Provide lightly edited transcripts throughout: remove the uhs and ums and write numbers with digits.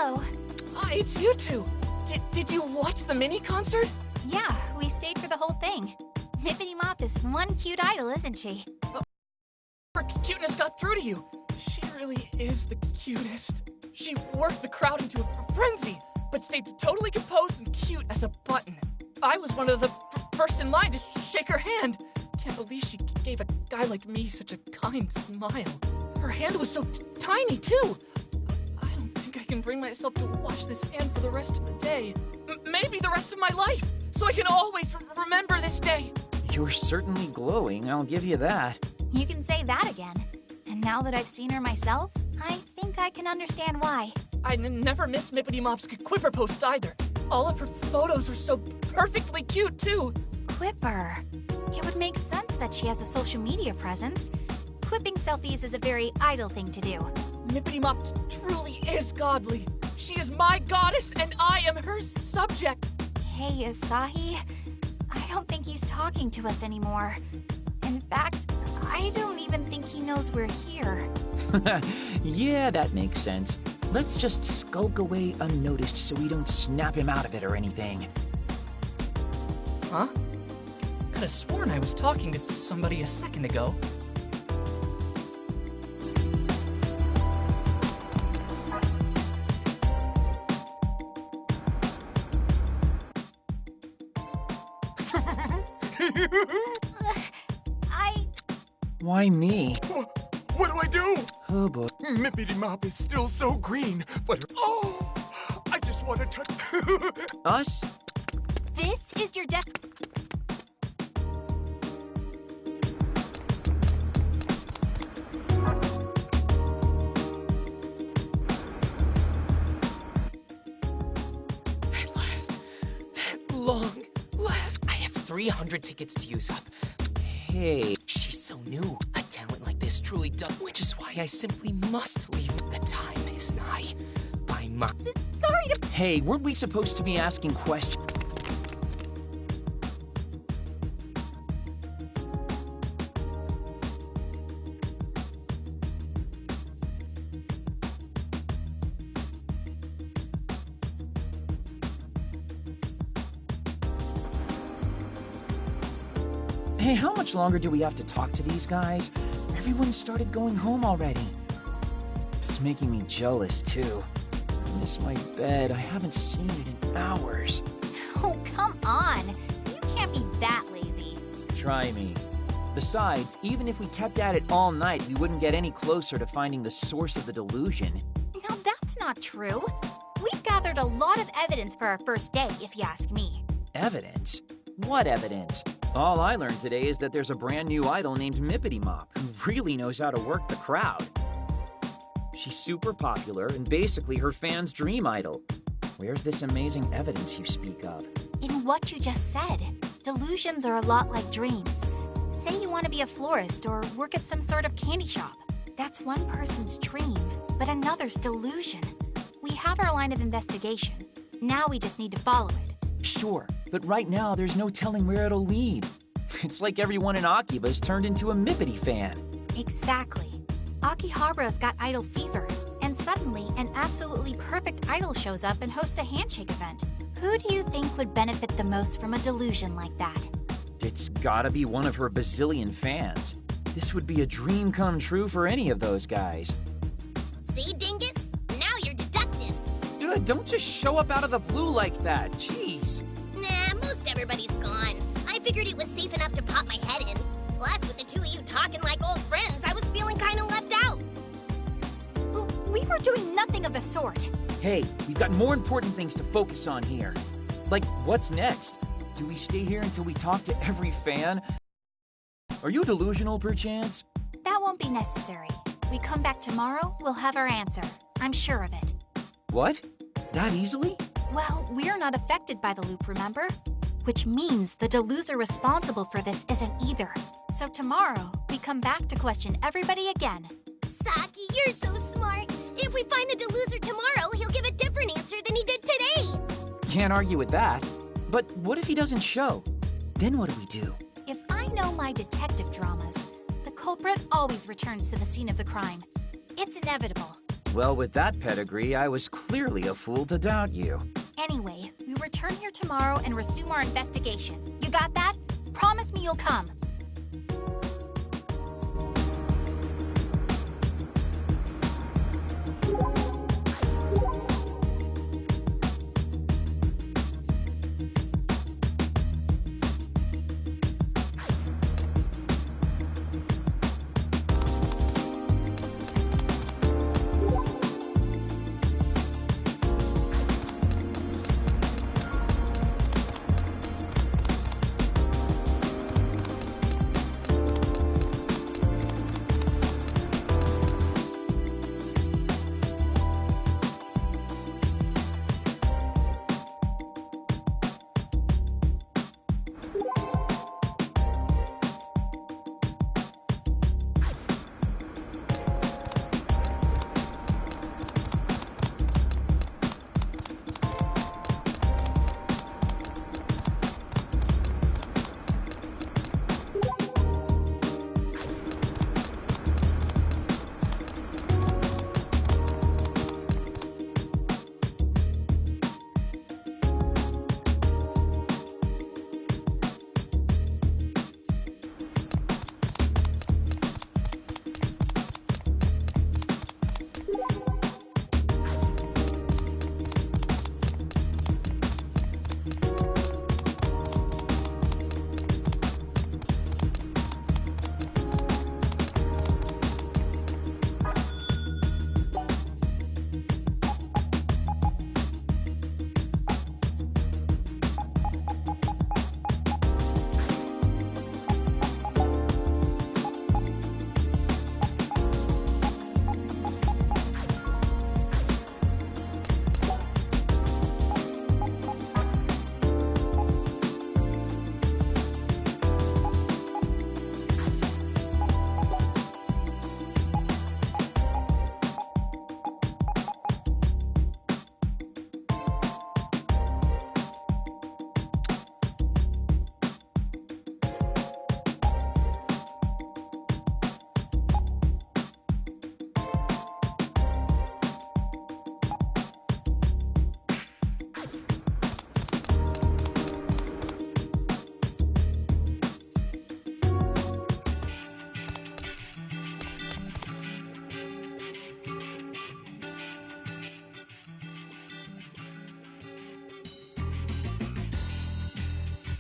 hello. Hi, it's you two. Did you watch the mini concert? Yeah, we stayed for the whole thing. Mippity Mop is one cute idol, isn't she? Her cuteness got through to you. She really is the cutest. She worked the crowd into a frenzy, but stayed totally composed and cute as a button. I was one of the first in line to shake her hand. Can't believe she gave a guy like me such a kind smile. Her hand was so tiny, too. I don't think I can bring myself to wash this hand for the rest of the day. Maybe the rest of my life, so I can always remember this day. You're certainly glowing, I'll give you that. You can say that again. And now that I've seen her myself, I think I can understand why. I never miss Mippity Mop's Quipper posts either. All of her photos are so perfectly cute, too. Quipper. It would make sense that she has a social media presence. Quipping selfies is a very idle thing to do. Mippity Mop truly is godly. She is my goddess, and I am her subject. Hey, Asahi. I don't think he's talking to us anymore. In fact, I don't even think he knows we're here. Yeah, that makes sense. Let's just skulk away unnoticed so we don't snap him out of it or anything. Huh? Could have sworn I was talking to somebody a second ago. Why me? What do I do? Oh boy. Mippity Mop is still so green, but oh, I just want to touch. Us? This is your At last. At long last. I have 300 tickets to use up. Hey. She's so new. A talent like this truly does, which is why I simply must leave. The time is nigh. By my... Sorry to... Hey, weren't we supposed to be asking questions? Hey, how much longer do we have to talk to these guys? Everyone started going home already. It's making me jealous, too. I miss my bed. I haven't seen it in hours. Oh, come on. You can't be that lazy. Try me. Besides, even if we kept at it all night, we wouldn't get any closer to finding the source of the delusion. Now, that's not true. We've gathered a lot of evidence for our first day, if you ask me. Evidence? What evidence? All I learned today is that there's a brand new idol named Mippity Mop who really knows how to work the crowd. She's super popular and basically her fans' dream idol. Where's this amazing evidence you speak of? In what you just said, delusions are a lot like dreams. Say you want to be a florist or work at some sort of candy shop. That's one person's dream, but another's delusion. We have our line of investigation. Now we just need to follow it. Sure, but right now there's no telling where it'll lead. It's like everyone in AKIBA'S turned into a Mippity fan. Exactly. Akihabara's got idol fever, and suddenly an absolutely perfect idol shows up and hosts a handshake event. Who do you think would benefit the most from a delusion like that? It's gotta be one of her bazillion fans. This would be a dream come true for any of those guys. See, Dingus? Now you're deducting. Dude, don't just show up out of the blue like that. Jeez. Nah, most everybody's gone. I figured it was safe enough to pop my head in. Plus, with the two of you talking like old friends, I was feeling kind of left out. We were doing nothing of the sort. Hey, we've got more important things to focus on here. Like, what's next? Do we stay here until we talk to every fan? Are you delusional, perchance? That won't be necessary. We come back tomorrow, we'll have our answer. I'm sure of it. What? That easily? Well, we're not affected by the loop, remember? Which means the deluser responsible for this isn't either. So tomorrow, we come back to question everybody again. Saki, you're so smart. If we find the deluser tomorrow, he'll give a different answer than he did today. Can't argue with that. But what if he doesn't show? Then what do we do? If I know my detective dramas, the culprit always returns to the scene of the crime. It's inevitable. Well, with that pedigree, I was clearly a fool to doubt you. Anyway, we return here tomorrow and resume our investigation. You got that? Promise me you'll come.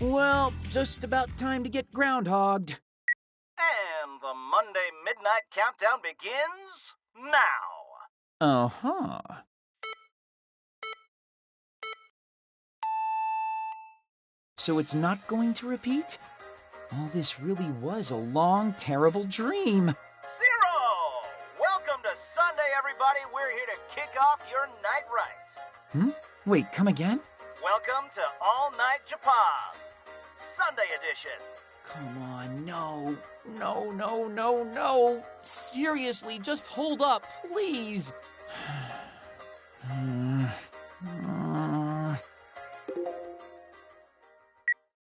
Well, just about time to get groundhogged. And the Monday Midnight Countdown begins now. Uh-huh. So it's not going to repeat? All this really was a long, terrible dream. Zero! Welcome to Sunday, everybody. We're here to kick off your night rights. Wait, come again? Welcome to All Night Japan, Sunday edition. Come on, no. No. Seriously, just hold up, please.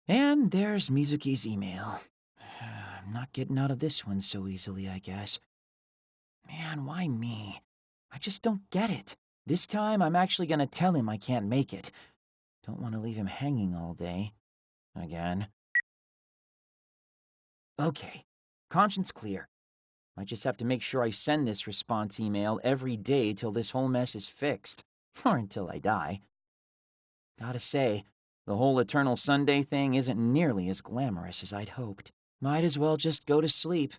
And there's Mizuki's email. I'm not getting out of this one so easily, I guess. Man, why me? I just don't get it. This time, I'm actually gonna tell him I can't make it. Don't want to leave him hanging all day. Again. Okay, conscience clear. I just have to make sure I send this response email every day till this whole mess is fixed. Or until I die. Gotta say, the whole Eternal Sunday thing isn't nearly as glamorous as I'd hoped. Might as well just go to sleep.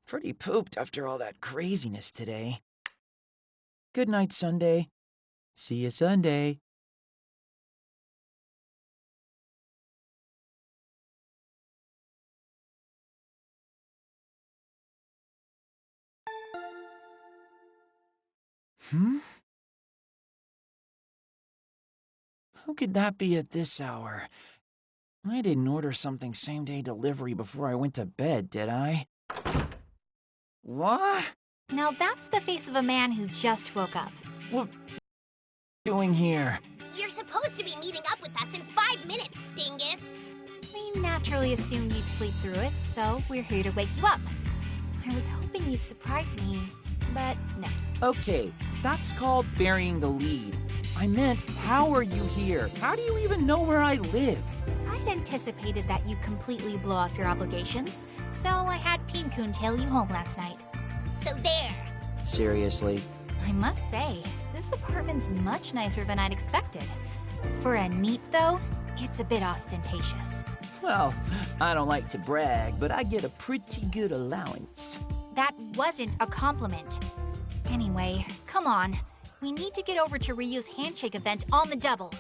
Pretty pooped after all that craziness today. Good night, Sunday. See you Sunday. Who could that be at this hour? I didn't order something same-day delivery before I went to bed, did I? What? Now that's the face of a man who just woke up. What are you doing here? You're supposed to be meeting up with us in 5 minutes, dingus. We naturally assumed you'd sleep through it, so we're here to wake you up. I was hoping you'd surprise me, but no. Okay, That's called burying the lead. I meant, how are you here? How do you even know where I live? I'd anticipated that you'd completely blow off your obligations, so I had Peen-kun tail you home last night. So there. Seriously? I must say, this apartment's much nicer than I'd expected. For a neat, though, it's a bit ostentatious. Well, I don't like to brag, but I get a pretty good allowance. That wasn't a compliment. Anyway, come on. We need to get over to Ryu's handshake event on the double.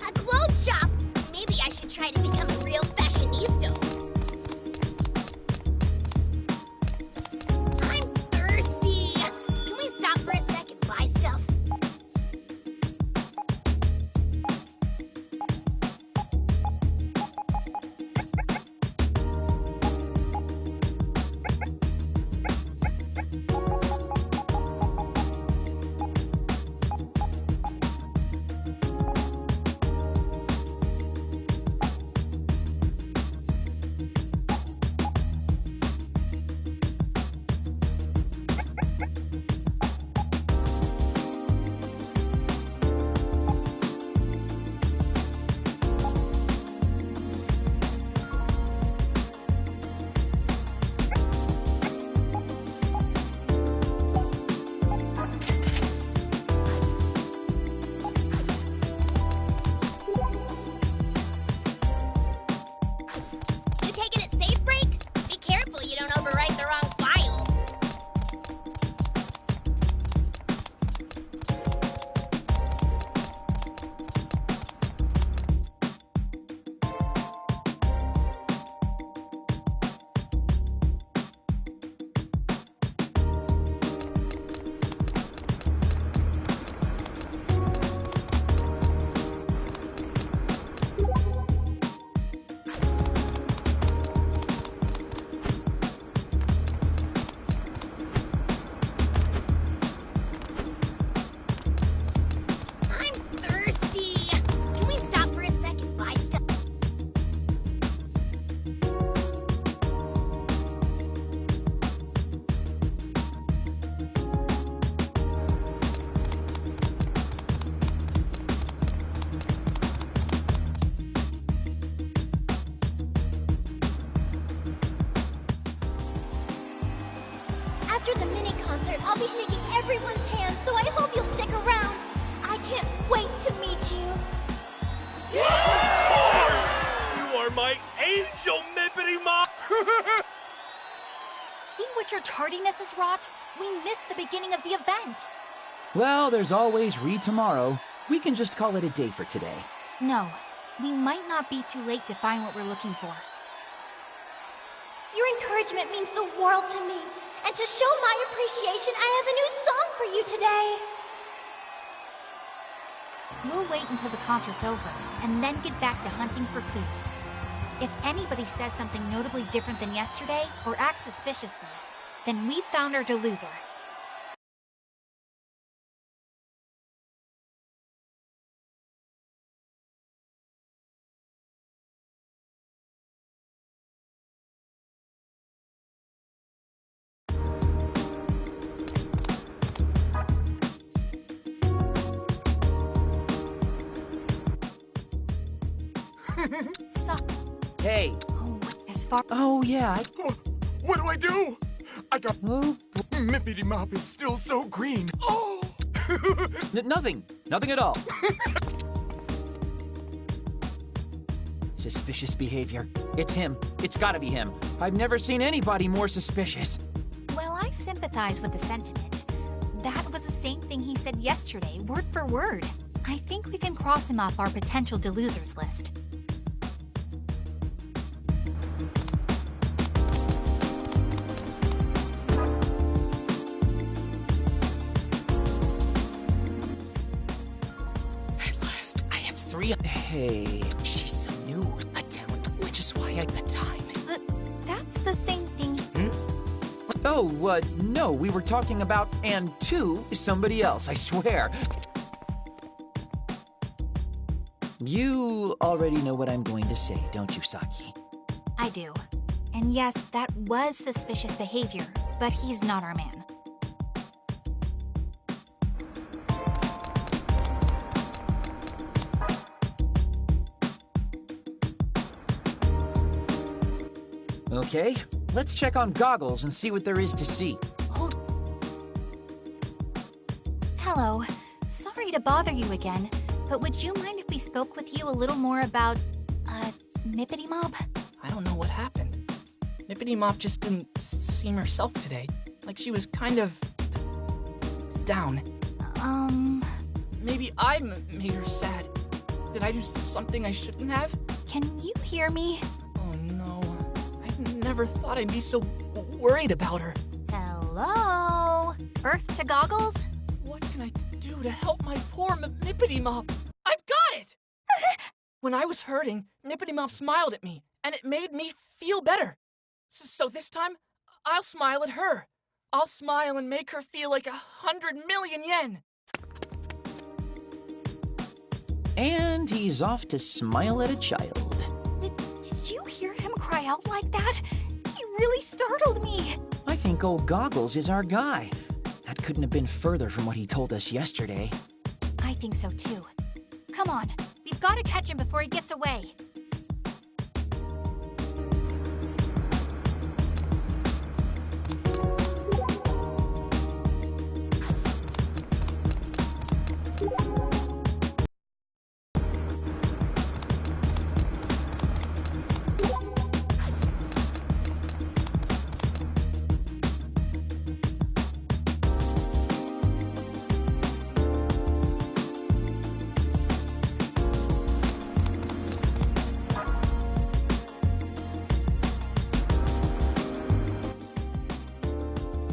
A clothes shop! Maybe I should try to become a real fashionista. I'm thirsty. Can we stop for a sec and buy stuff? You taking it safe, Break? Be careful you don't overwrite the wrong file. I'm thirsty. Can we stop for a sec and buy stuff? After the mini concert, I'll be shaking everyone's hands, so I hope you'll stick around. I can't wait to meet you. Of course! You are my angel, Mippity Mop! See what your tardiness has wrought? We missed the beginning of the event. Well, there's always tomorrow. We can just call it a day for today. No, we might not be too late to find what we're looking for. Your encouragement means the world to me. And to show my appreciation, I have a new song for you today. We'll wait until the concert's over, and then get back to hunting for clues. If anybody says something notably different than yesterday, or acts suspiciously, then we've found our deluser. So, Hey! as far Oh, yeah, What do I do? I got... Oh, Mippity Mop is still so green. Oh! nothing. Nothing at all. Suspicious behavior. It's him. It's gotta be him. I've never seen anybody more suspicious. well, I sympathize with the sentiment. That was the same thing he said yesterday, word for word. I think we can cross him off our potential delusers list. At last, I have 3 3... Hey... She's so new, a talent, which is why at the time... That's the same thing. Oh, no, we were talking about and 2 is somebody else, I swear. You already know what I'm going to say, don't you, Saki? I do. And yes, that was suspicious behavior, but he's not our man. Okay, let's check on Goggles and see what there is to see. Hello. Sorry to bother you again, but would you mind if we spoke with you a little more about, Mippity Mop? I don't know what happened. Mippity Mop just didn't seem herself today. Like she was kind of... down. Maybe I made her sad. Did I do something I shouldn't have? Can you hear me? Oh no. I never thought I'd be so worried about her. Hello? Earth to Goggles? What can I do to help my poor Mippity Mop? I've got it! When I was hurting, Mippity Mop smiled at me, and it made me feel better. So this time, I'll smile at her. I'll smile and make her feel like 100 million yen. And he's off to smile at a child. Did you hear him cry out like that? He really startled me. I think old Goggles is our guy. That couldn't have been further from what he told us yesterday. I think so too. Come on, we've got to catch him before he gets away.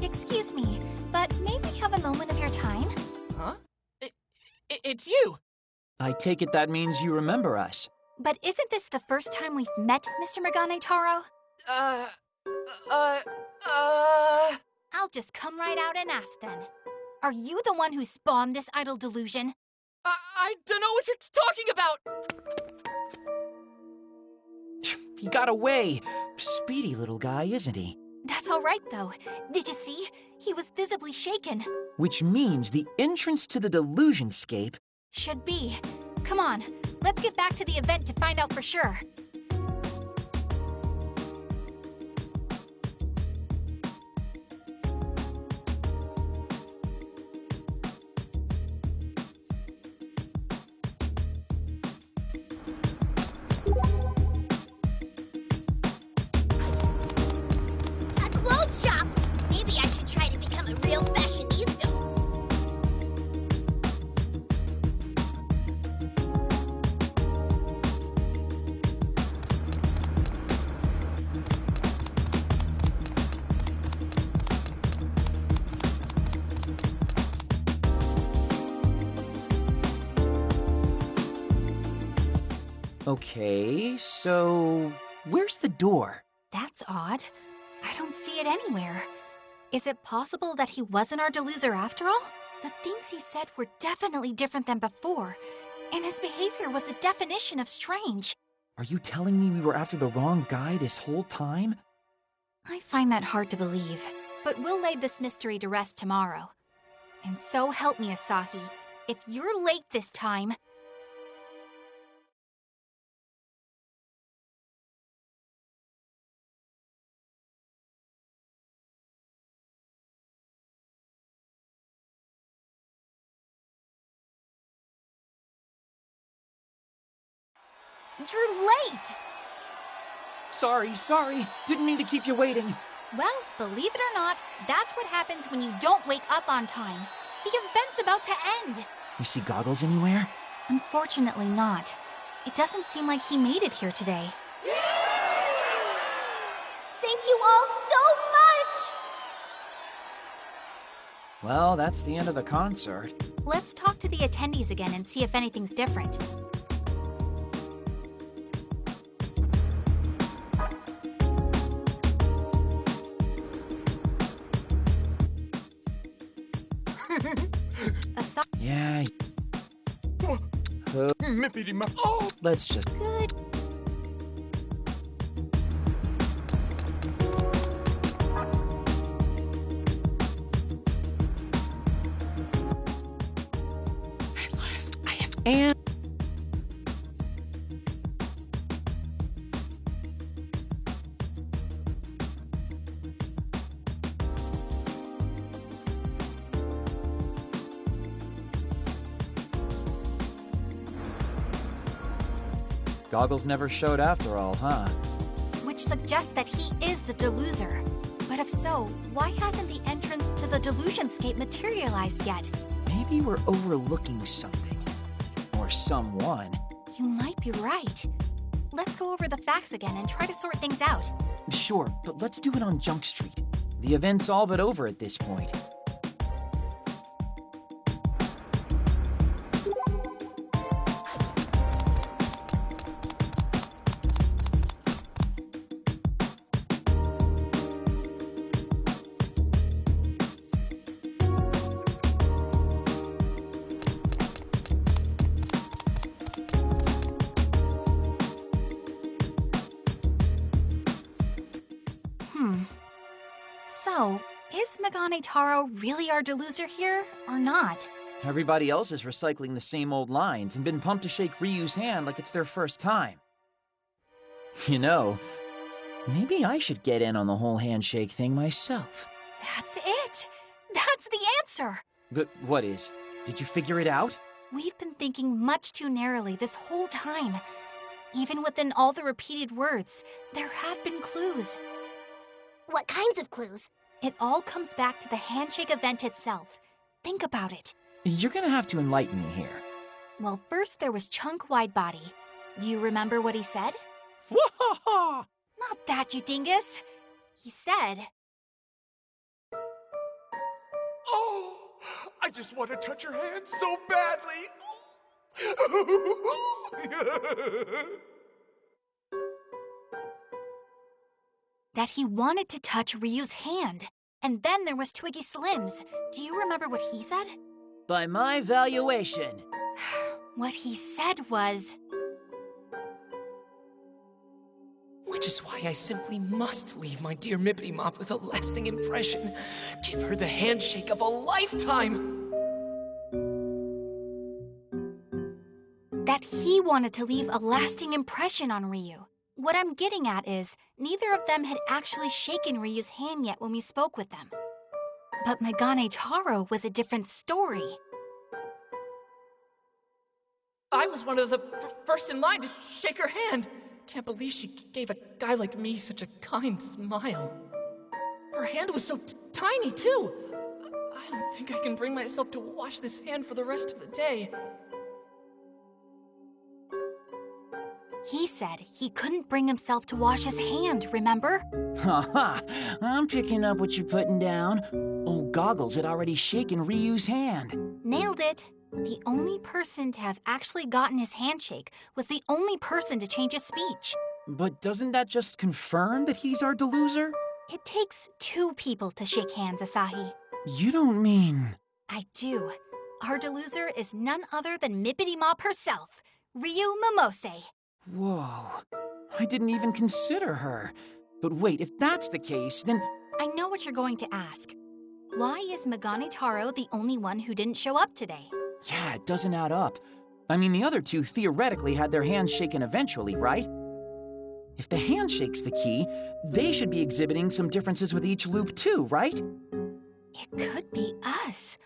Excuse me, but may we have a moment of your time? Huh? It's you! I take it that means you remember us. But isn't this the first time we've met, Mr. Megane Taro? I'll just come right out and ask then. Are you the one who spawned this idle delusion? I don't know what you're talking about! He got away. Speedy little guy, isn't he? That's all right, though. Did you see? He was visibly shaken. Which means the entrance to the delusionscape... Should be. Come on, let's get back to the event to find out for sure. A clothes shop! Maybe I should try to become a real fashionista. Okay, so... where's the door? That's odd. I don't see it anywhere. Is it possible that he wasn't our deluser after all? The things he said were definitely different than before, and his behavior was the definition of strange. Are you telling me we were after the wrong guy this whole time? I find that hard to believe, but we'll lay this mystery to rest tomorrow. And so help me, Asahi, if you're late this time... You're late! Sorry. Didn't mean to keep you waiting. Well, believe it or not, that's what happens when you don't wake up on time. The event's about to end. You see Goggles anywhere? Unfortunately not. It doesn't seem like he made it here today. Thank you all so much! Well, that's the end of the concert. Let's talk to the attendees again and see if anything's different. Yeah. Mippity Mop. Oh! Let's just... Good. At last, I have... And... Goggles never showed after all, huh? Which suggests that he is the Deluser. But if so, why hasn't the entrance to the Delusionscape materialized yet? Maybe we're overlooking something. Or someone. You might be right. Let's go over the facts again and try to sort things out. Sure, but let's do it on Junk Street. The event's all but over at this point. So, is Megane Taro really our Deluser here, or not? Everybody else is recycling the same old lines and been pumped to shake Ryu's hand like it's their first time. You know, maybe I should get in on the whole handshake thing myself. That's it! That's the answer! But what is? Did you figure it out? We've been thinking much too narrowly this whole time. Even within all the repeated words, there have been clues. What kinds of clues? It all comes back to the handshake event itself. Think about it. You're gonna have to enlighten me here. Well, first there was Chunk Widebody. Do you remember what he said? Wahaha! Not that, you dingus. He said... Oh! I just want to touch your hand so badly! that he wanted to touch Ryu's hand. And then there was Twiggy Slims. Do you remember what he said? By my valuation. What he said was... Which is why I simply must leave my dear Mippity Mop with a lasting impression. Give her the handshake of a lifetime! That he wanted to leave a lasting impression on Ryu. What I'm getting at is, neither of them had actually shaken Ryu's hand yet when we spoke with them. But Megane Taro was a different story. I was one of the first in line to shake her hand. Can't believe she gave a guy like me such a kind smile. Her hand was so tiny, too. I don't think I can bring myself to wash this hand for the rest of the day. He said he couldn't bring himself to wash his hand, remember? Haha, I'm picking up what you're putting down. Old Goggles had already shaken Ryu's hand. Nailed it. The only person to have actually gotten his handshake was the only person to change his speech. But doesn't that just confirm that he's our Deluser? It takes two people to shake hands, Asahi. You don't mean... I do. Our Deluser is none other than Mippity Mop herself, Ryu Momose. Whoa, I didn't even consider her. But wait, if that's the case, then... I know what you're going to ask. Why is Megane Taro the only one who didn't show up today? Yeah, it doesn't add up. I mean, the other two theoretically had their hands shaken eventually, right? If the handshake's the key, they should be exhibiting some differences with each loop too, right? It could be us.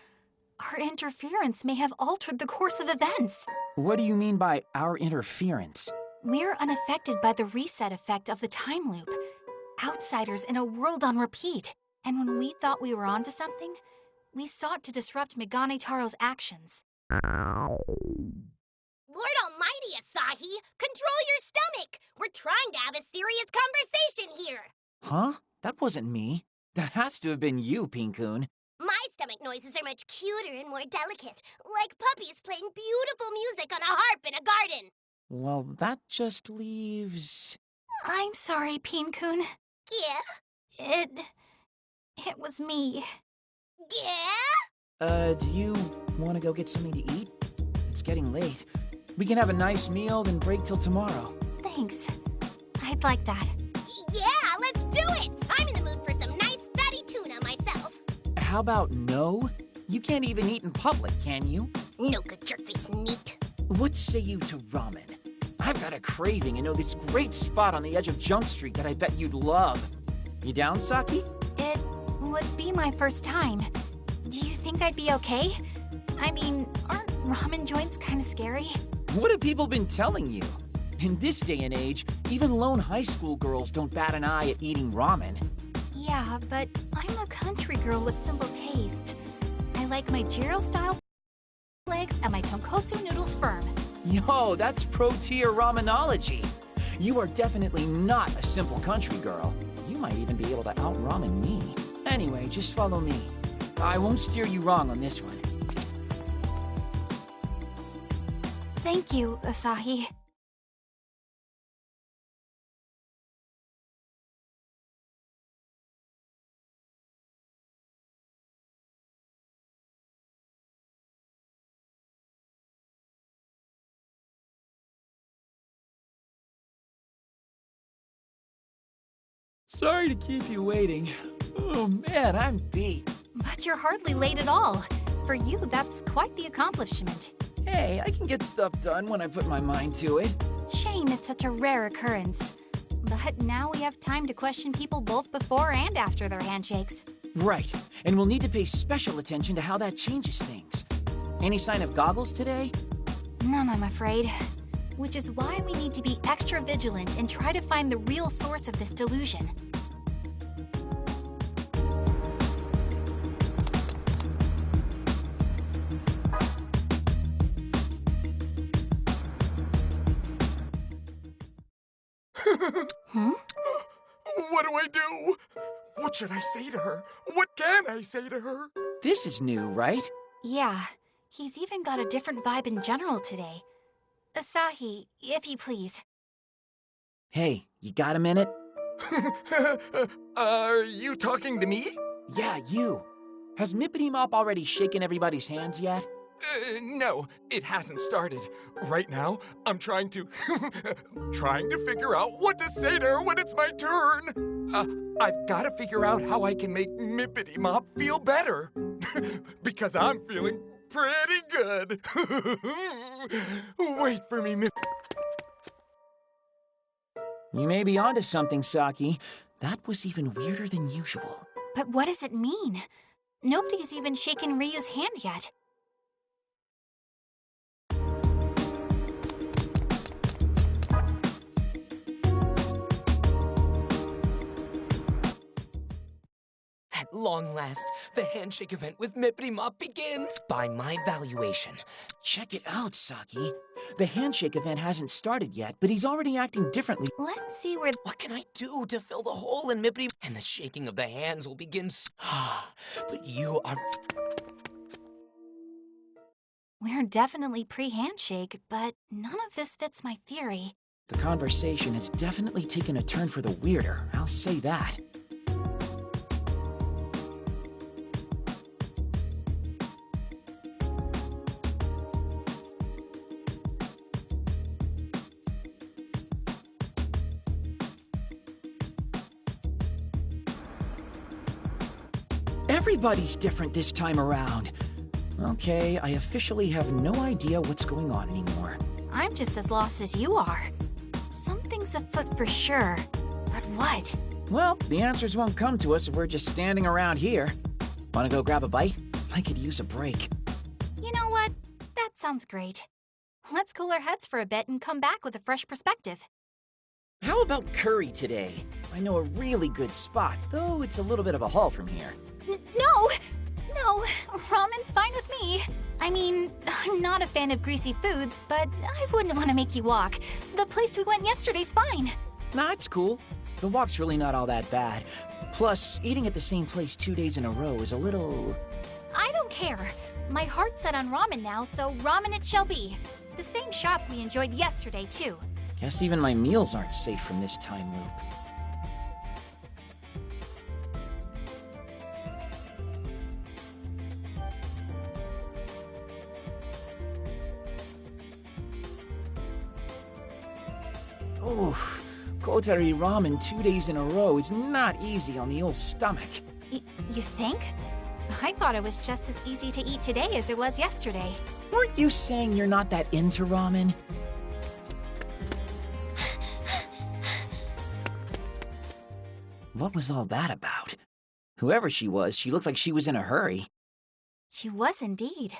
Our interference may have altered the course of events. What do you mean by our interference? We're unaffected by the reset effect of the time loop. Outsiders in a world on repeat. And when we thought we were onto something, we sought to disrupt Megane Taro's actions. Lord almighty, Asahi! Control your stomach! We're trying to have a serious conversation here! Huh? That wasn't me. That has to have been you, Pinkun. My stomach noises are much cuter and more delicate, like puppies playing beautiful music on a harp in a garden. Well, that just leaves... I'm sorry, Pinkun. Yeah? It was me. Yeah? Do you want to go get something to eat? It's getting late. We can have a nice meal, then break till tomorrow. Thanks. I'd like that. Yeah, let's do it! I'm in the mood for some nice fatty tuna myself. How about no? You can't even eat in public, can you? No good jerkface neat. What say you to ramen? I've got a craving and know this great spot on the edge of Junk Street that I bet you'd love. You down, Saki? It would be my first time. Do you think I'd be okay? I mean, aren't ramen joints kind of scary? What have people been telling you? In this day and age, even lone high school girls don't bat an eye at eating ramen. Yeah, but I'm a country girl with simple taste. I like my gyro-style legs and my tonkotsu noodles firm. Yo, that's pro-tier ramenology. You are definitely not a simple country girl. You might even be able to out-ramen me. Anyway, just follow me. I won't steer you wrong on this one. Thank you, Asahi. Sorry to keep you waiting. Oh man, I'm beat. But you're hardly late at all. For you, that's quite the accomplishment. Hey, I can get stuff done when I put my mind to it. Shame it's such a rare occurrence. But now we have time to question people both before and after their handshakes. Right, and we'll need to pay special attention to how that changes things. Any sign of Goggles today? None, I'm afraid. Which is why we need to be extra vigilant and try to find the real source of this delusion. What do I do? What should I say to her? What can I say to her? This is new, right? Yeah, he's even got a different vibe in general today. Asahi, if you please. Hey, you got a minute? Are you talking to me? Yeah, you. Has Mippity Mop already shaken everybody's hands yet? No, it hasn't started. Right now, I'm trying to figure out what to say to her when it's my turn. I've got to figure out how I can make Mippity Mop feel better. Because I'm feeling pretty good. Wait for me, Miss. You may be onto something, Saki. That was even weirder than usual. But what does it mean? Nobody's even shaken Ryu's hand yet. At long last, the handshake event with Mippity Mop begins. By my valuation. Check it out, Saki. The handshake event hasn't started yet, but he's already acting differently. Let's see where... What can I do to fill the hole in Mippity? And the shaking of the hands will begin. But you are... We're definitely pre-handshake, but none of this fits my theory. The conversation has definitely taken a turn for the weirder, I'll say that. Everybody's different this time around. Okay, I officially have no idea what's going on anymore. I'm just as lost as you are. Something's afoot for sure. But what? Well, the answers won't come to us if we're just standing around here. Wanna go grab a bite? I could use a break. You know what? That sounds great. Let's cool our heads for a bit and come back with a fresh perspective. How about curry today? I know a really good spot, though it's a little bit of a haul from here. No, ramen's fine with me. I mean, I'm not a fan of greasy foods, but I wouldn't want to make you walk. The place we went yesterday's fine. Nah, it's cool. The walk's really not all that bad. Plus, eating at the same place 2 days in a row is a little... I don't care. My heart's set on ramen now, so ramen it shall be. The same shop we enjoyed yesterday, too. Guess even my meals aren't safe from this time loop. Kotari ramen 2 days in a row is not easy on the old stomach. You think? I thought it was just as easy to eat today as it was yesterday. Weren't you saying you're not that into ramen? What was all that about? Whoever she was, she looked like she was in a hurry. She was indeed.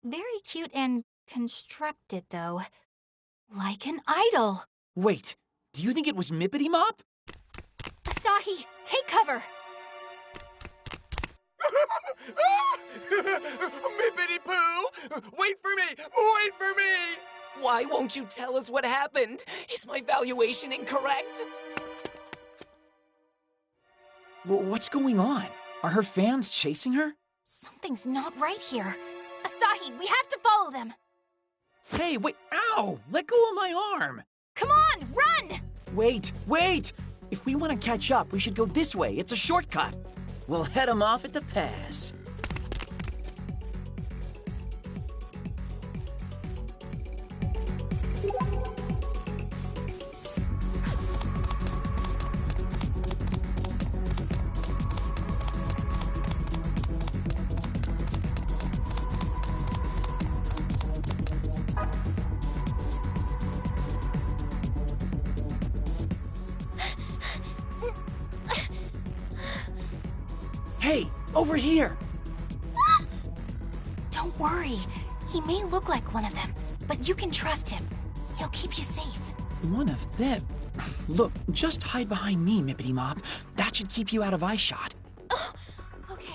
Very cute and constructed, though. Like an idol. Wait, do you think it was Mippity Mop? Asahi, take cover! Mippity Poo! Wait for me! Wait for me! Why won't you tell us what happened? Is my valuation incorrect? What's going on? Are her fans chasing her? Something's not right here. Asahi, we have to follow them. Hey, wait, ow! Let go of my arm! Come on, run! Wait! If we want to catch up, we should go this way. It's a shortcut. We'll head them off at the pass. Hey, over here! Don't worry. He may look like one of them, but you can trust him. He'll keep you safe. One of them? Look, just hide behind me, Mippity Mop. That should keep you out of eyeshot. Oh, okay.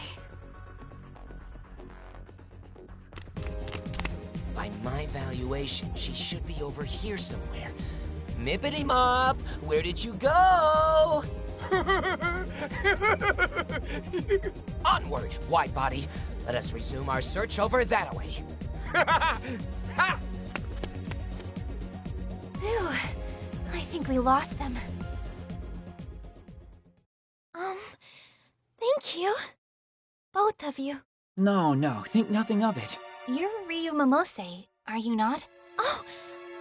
By my valuation, she should be over here somewhere. Mippity Mop, where did you go? Onward, wide body. Let us resume our search over that way. Phew. I think we lost them. Thank you. Both of you. No, think nothing of it. You're Ryu Momose, are you not? Oh,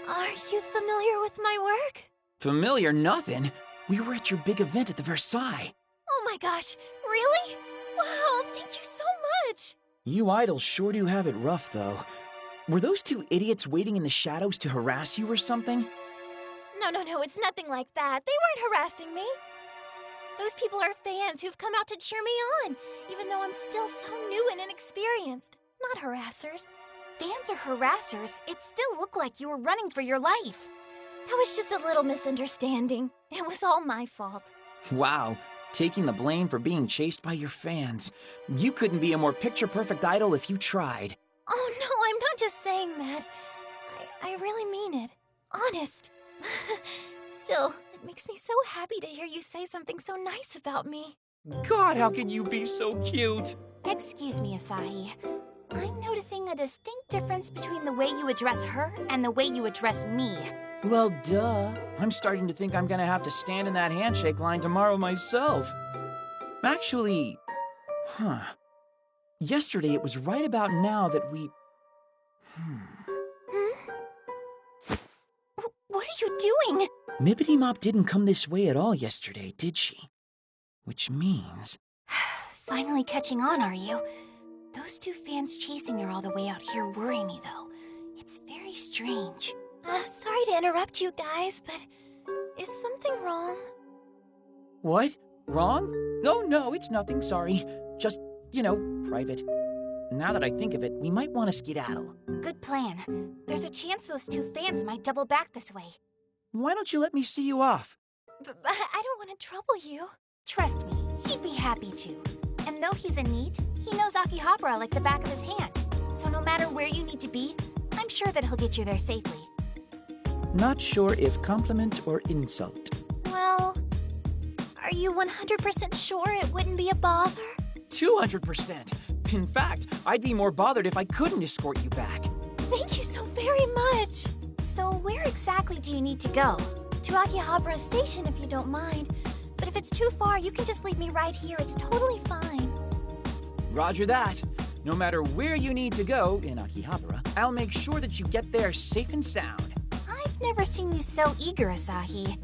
are you familiar with my work? Familiar nothing. We were at your big event at the Versailles. Oh my gosh, really? Wow, thank you so much. You idols sure do have it rough, though. Were those two idiots waiting in the shadows to harass you or something? No, it's nothing like that. They weren't harassing me. Those people are fans who've come out to cheer me on, even though I'm still so new and inexperienced. Not harassers. Fans or harassers, it still looked like you were running for your life. That was just a little misunderstanding. It was all my fault. Wow, taking the blame for being chased by your fans. You couldn't be a more picture-perfect idol if you tried. Oh no, I'm not just saying that. I really mean it. Honest. Still, it makes me so happy to hear you say something so nice about me. God, how can you be so cute? Excuse me, Asahi. I'm noticing a distinct difference between the way you address her and the way you address me. Well, duh. I'm starting to think I'm gonna have to stand in that handshake line tomorrow myself. Actually, yesterday it was right about now that we... What are you doing? Mippity Mop didn't come this way at all yesterday, did she? Which means... Finally catching on, are you? Those two fans chasing her all the way out here worry me, though. It's very strange. Sorry to interrupt you guys, but is something wrong? What? Wrong? No, it's nothing, sorry. Just, private. Now that I think of it, we might want to skedaddle. Good plan. There's a chance those two fans might double back this way. Why don't you let me see you off? But I don't want to trouble you. Trust me, he'd be happy to. And though he's a NEET, he knows Akihabara like the back of his hand. So no matter where you need to be, I'm sure that he'll get you there safely. Not sure if compliment or insult. Well, are you 100% sure it wouldn't be a bother? 200%. In fact, I'd be more bothered if I couldn't escort you back. Thank you so very much. So where exactly do you need to go? To Akihabara Station if you don't mind. But if it's too far, you can just leave me right here. It's totally fine. Roger that. No matter where you need to go in Akihabara, I'll make sure that you get there safe and sound. I've never seen you so eager, Asahi.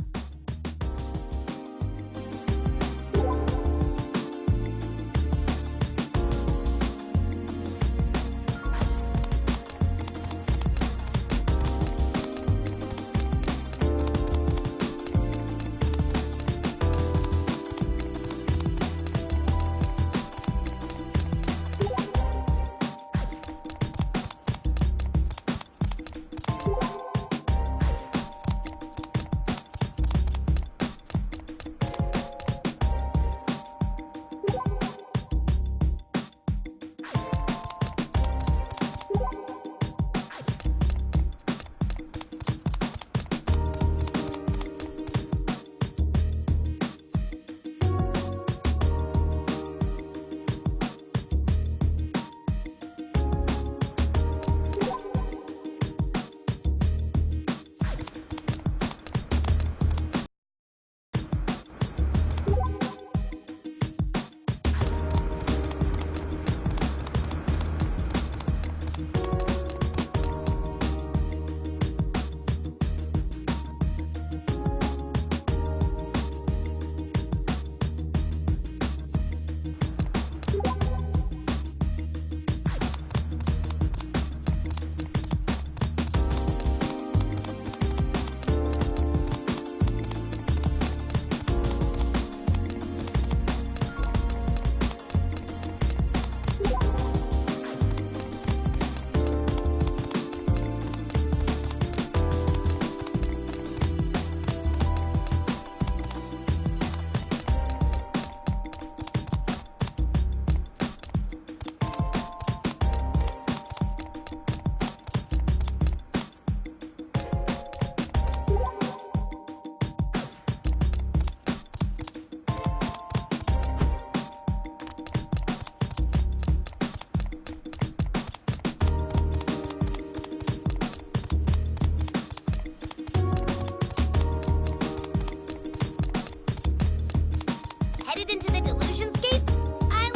headed into the Delusionscape? I'll,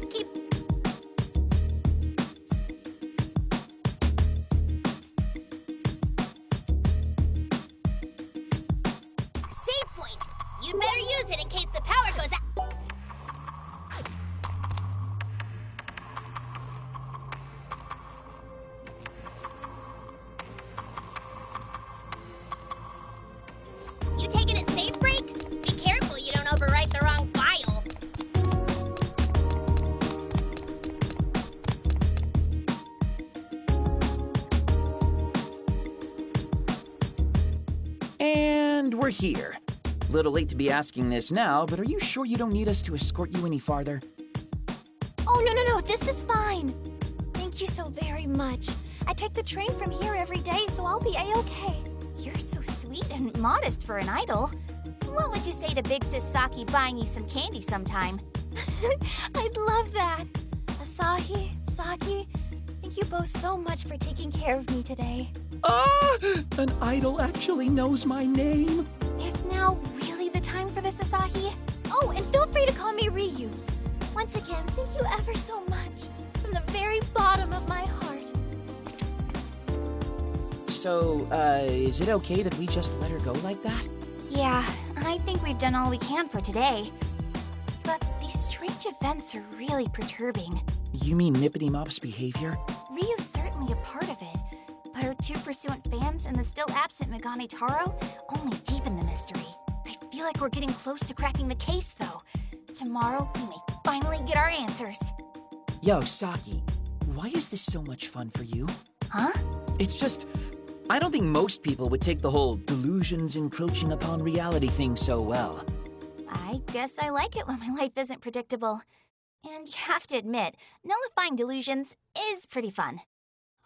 keep... Save point! You'd better use it in case the power goes out. You taking it safe, Break? Be careful you don't overwrite the wrong file. And we're here. Little late to be asking this now, but are you sure you don't need us to escort you any farther? Oh, no, this is fine. Thank you so very much. I take the train from here every day, so I'll be A-okay. You're so sweet and modest for an idol. What would you say to Big Sis Saki buying you some candy sometime? I'd love that. Asahi, Saki, thank you both so much for taking care of me today. Ah! An idol actually knows my name. Is now really the time for this, Asahi? Oh, and feel free to call me Ryu. Once again, thank you ever so much. From the very bottom of my heart. So, is it okay that we just let her go like that? Yeah, I think we've done all we can for today. But these strange events are really perturbing. You mean Mippity Mop's behavior? Ryu's certainly a part of it, but her two pursuant fans and the still absent Megane Taro only deepen the mystery. I feel like we're getting close to cracking the case, though. Tomorrow, we may finally get our answers. Yo, Saki, why is this so much fun for you? Huh? It's just, I don't think most people would take the whole delusions encroaching upon reality thing so well. I guess I like it when my life isn't predictable. And you have to admit, nullifying delusions is pretty fun.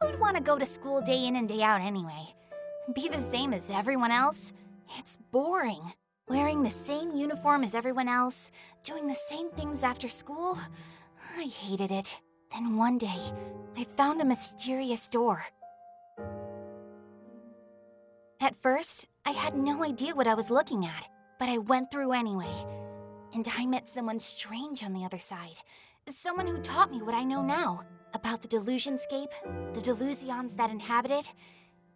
Who'd want to go to school day in and day out anyway? Be the same as everyone else? It's boring. Wearing the same uniform as everyone else, doing the same things after school, I hated it. Then one day, I found a mysterious door. At first, I had no idea what I was looking at, but I went through anyway. And I met someone strange on the other side. Someone who taught me what I know now about the Delusionscape, the delusions that inhabit it,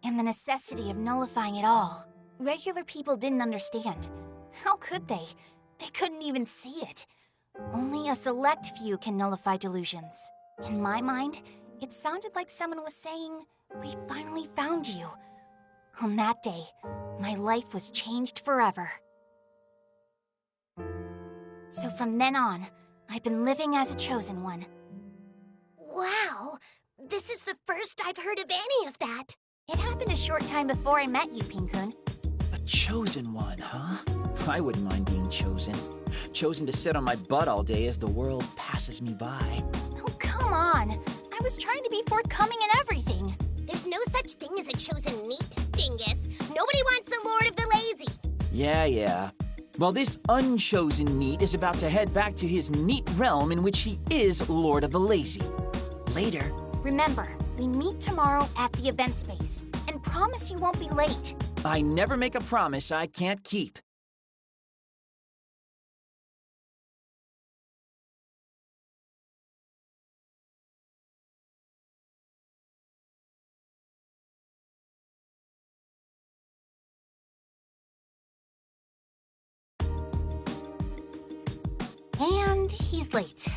and the necessity of nullifying it all. Regular people didn't understand. How could they? They couldn't even see it. Only a select few can nullify delusions. In my mind, it sounded like someone was saying, "We finally found you." On that day, my life was changed forever. So from then on, I've been living as a chosen one. Wow, this is the first I've heard of any of that. It happened a short time before I met you, Pin-kun. A chosen one, huh? I wouldn't mind being chosen. Chosen to sit on my butt all day as the world passes me by. Oh, come on. I was trying to be forthcoming in everything. There's no such thing as a chosen neat, dingus. Nobody wants the Lord of the Lazy. Yeah. Well, this unchosen neat is about to head back to his neat realm in which he is Lord of the Lazy. Later. Remember, we meet tomorrow at the event space. And promise you won't be late. I never make a promise I can't keep. And he's late.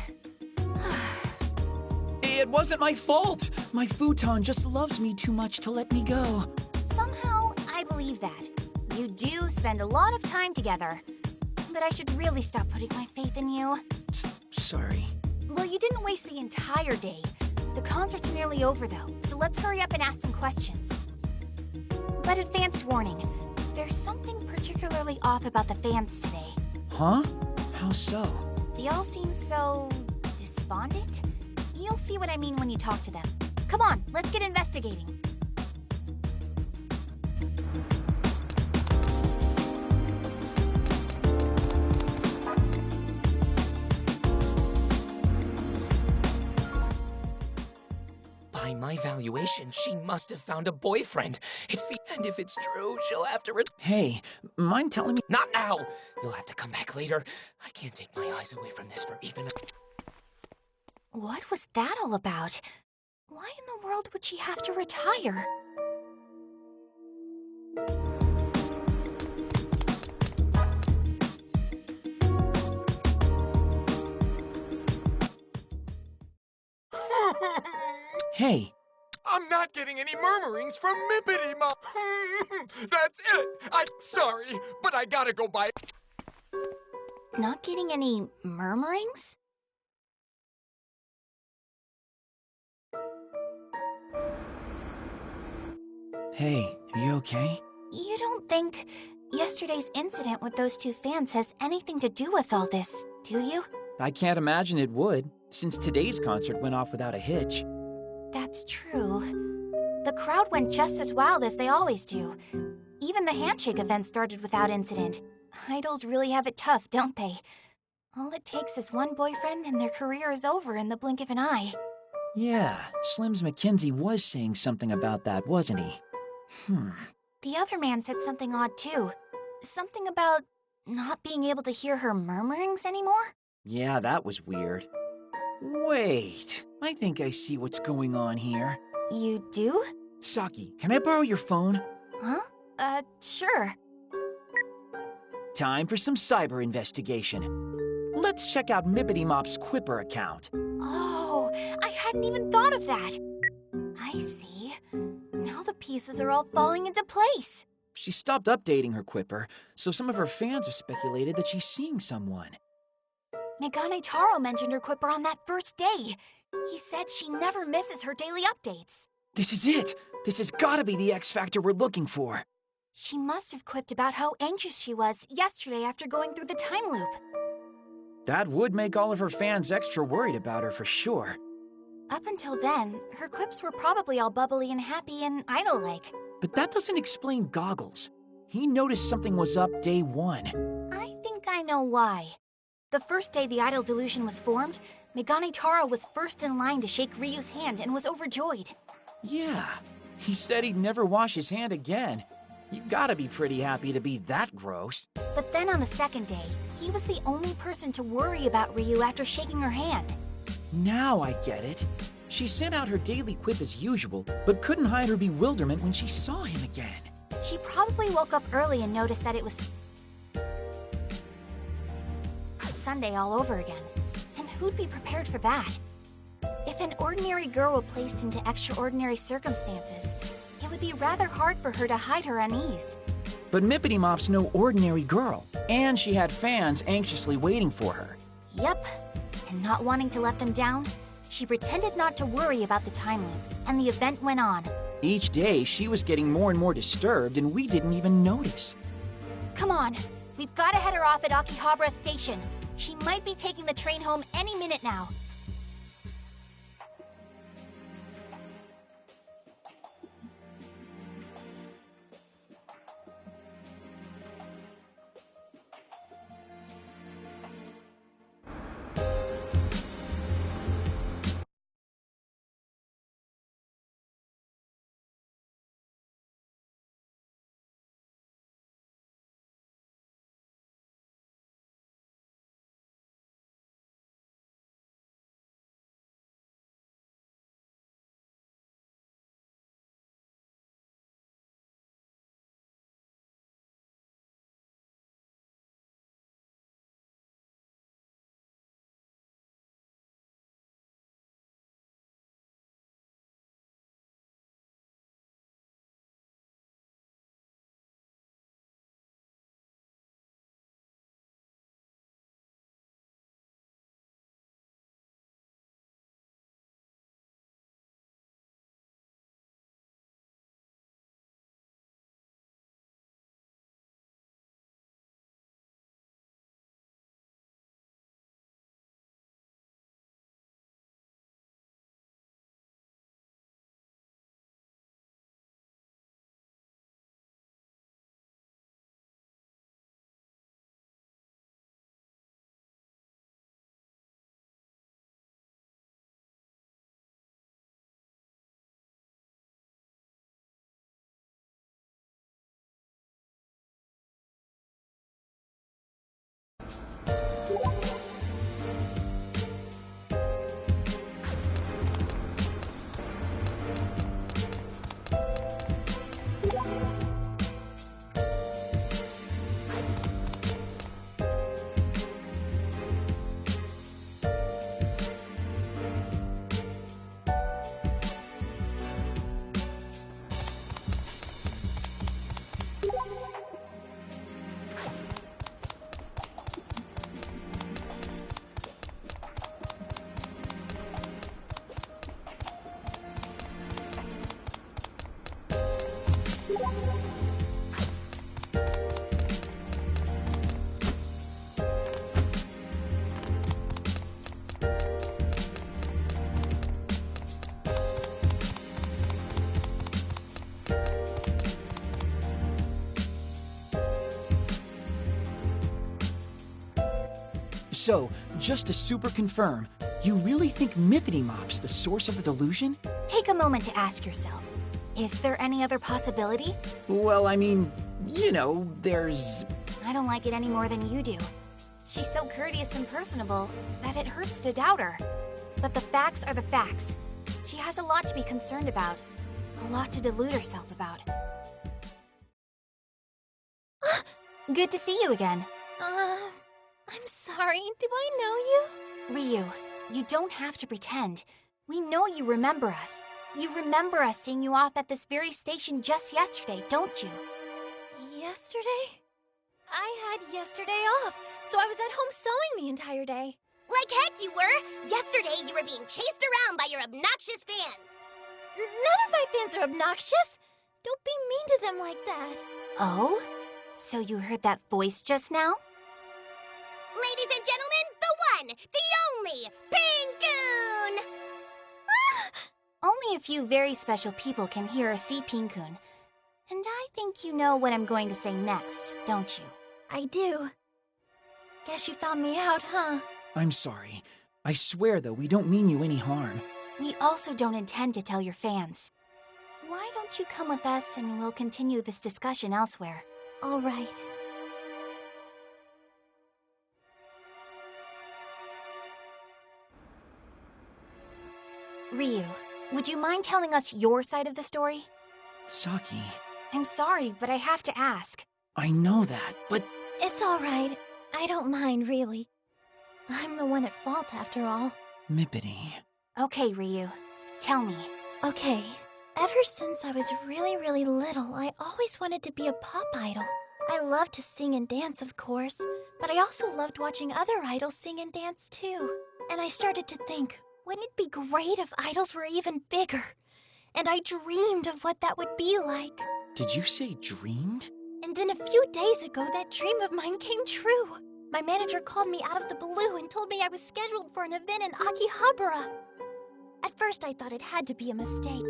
It wasn't my fault. My futon just loves me too much to let me go. Somehow, I believe that. You do spend a lot of time together. But I should really stop putting my faith in you. Sorry. Well, you didn't waste the entire day. The concert's nearly over, though, so let's hurry up and ask some questions. But advanced warning, there's something particularly off about the fans today. Huh? How so? They all seem so despondent. You'll see what I mean when you talk to them. Come on, let's get investigating. By my evaluation, she must have found a boyfriend. And if it's true, she'll have to Hey, mind telling me? Not now! You'll have to come back later. I can't take my eyes away from this for even What was that all about? Why in the world would she have to retire? Hey, I'm not getting any murmurings from Mippity Mop. That's it. I'm sorry, but I gotta go buy. Not getting any murmurings? hey, are you okay? You don't think yesterday's incident with those two fans has anything to do with all this, do you? I can't imagine it would, since today's concert went off without a hitch. That's true. The crowd went just as wild as they always do. Even the handshake event started without incident. Idols really have it tough, don't they? All it takes is one boyfriend and their career is over in the blink of an eye. Yeah, Slim's McKenzie was saying something about that, wasn't he? The other man said something odd too. Something about not being able to hear her murmurings anymore? Yeah, that was weird. Wait, I think I see what's going on here. You do? Saki, can I borrow your phone? Huh? Sure. Time for some cyber investigation. Let's check out Mippity Mop's Quipper account. Oh, I hadn't even thought of that. I see. Now the pieces are all falling into place. She stopped updating her Quipper, so some of her fans have speculated that she's seeing someone. Megane Taro mentioned her Quipper on that first day. He said she never misses her daily updates. This is it! This has gotta be the X Factor we're looking for. She must have quipped about how anxious she was yesterday after going through the time loop. That would make all of her fans extra worried about her for sure. Up until then, her quips were probably all bubbly and happy and idol-like. But that doesn't explain Goggles. He noticed something was up day one. I think I know why. The first day the idol delusion was formed, Megane Taro was first in line to shake Ryu's hand and was overjoyed. Yeah, he said he'd never wash his hand again. You've gotta be pretty happy to be that gross. But then on the second day, he was the only person to worry about Ryu after shaking her hand. Now I get it. She sent out her daily quip as usual, but couldn't hide her bewilderment when she saw him again. She probably woke up early and noticed that it was Sunday all over again. And who'd be prepared for that? If an ordinary girl were placed into extraordinary circumstances, it would be rather hard for her to hide her unease. But Mippity Mop's no ordinary girl, and she had fans anxiously waiting for her. Yep, and not wanting to let them down, she pretended not to worry about the time loop, and the event went on. Each day, she was getting more and more disturbed, and we didn't even notice. Come on, we've got to head her off at AKIBA'S station. She might be taking the train home any minute now. So, just to super confirm, you really think Mippity Mop's the source of the delusion? Take a moment to ask yourself, is there any other possibility? Well, I mean, you know, there's... I don't like it any more than you do. She's so courteous and personable that it hurts to doubt her. But the facts are the facts. She has a lot to be concerned about, a lot to delude herself about. Good to see you again. I'm sorry. Do I know you? Ryu, you don't have to pretend. We know you remember us. You remember us seeing you off at this very station just yesterday, don't you? Yesterday? I had yesterday off, so I was at home sewing the entire day. Like heck you were! Yesterday you were being chased around by your obnoxious fans! None of my fans are obnoxious! Don't be mean to them like that. Oh? So you heard that voice just now? Ladies and gentlemen, the one, the only, Pinkoon! Only a few very special people can hear or see Pinkoon. And I think you know what I'm going to say next, don't you? I do. Guess you found me out, huh? I'm sorry. I swear, though, we don't mean you any harm. We also don't intend to tell your fans. Why don't you come with us and we'll continue this discussion elsewhere? All right. Ryu, would you mind telling us your side of the story? Saki, I'm sorry, but I have to ask. I know that, but... It's all right. I don't mind, really. I'm the one at fault, after all. Mippity... Okay, Ryu. Tell me. Okay. Ever since I was really little, I always wanted to be a pop idol. I loved to sing and dance, of course, but I also loved watching other idols sing and dance, too. And I started to think, wouldn't it be great if idols were even bigger? And I dreamed of what that would be like. Did you say dreamed? And then a few days ago, that dream of mine came true. My manager called me out of the blue and told me I was scheduled for an event in Akihabara. At first, I thought it had to be a mistake.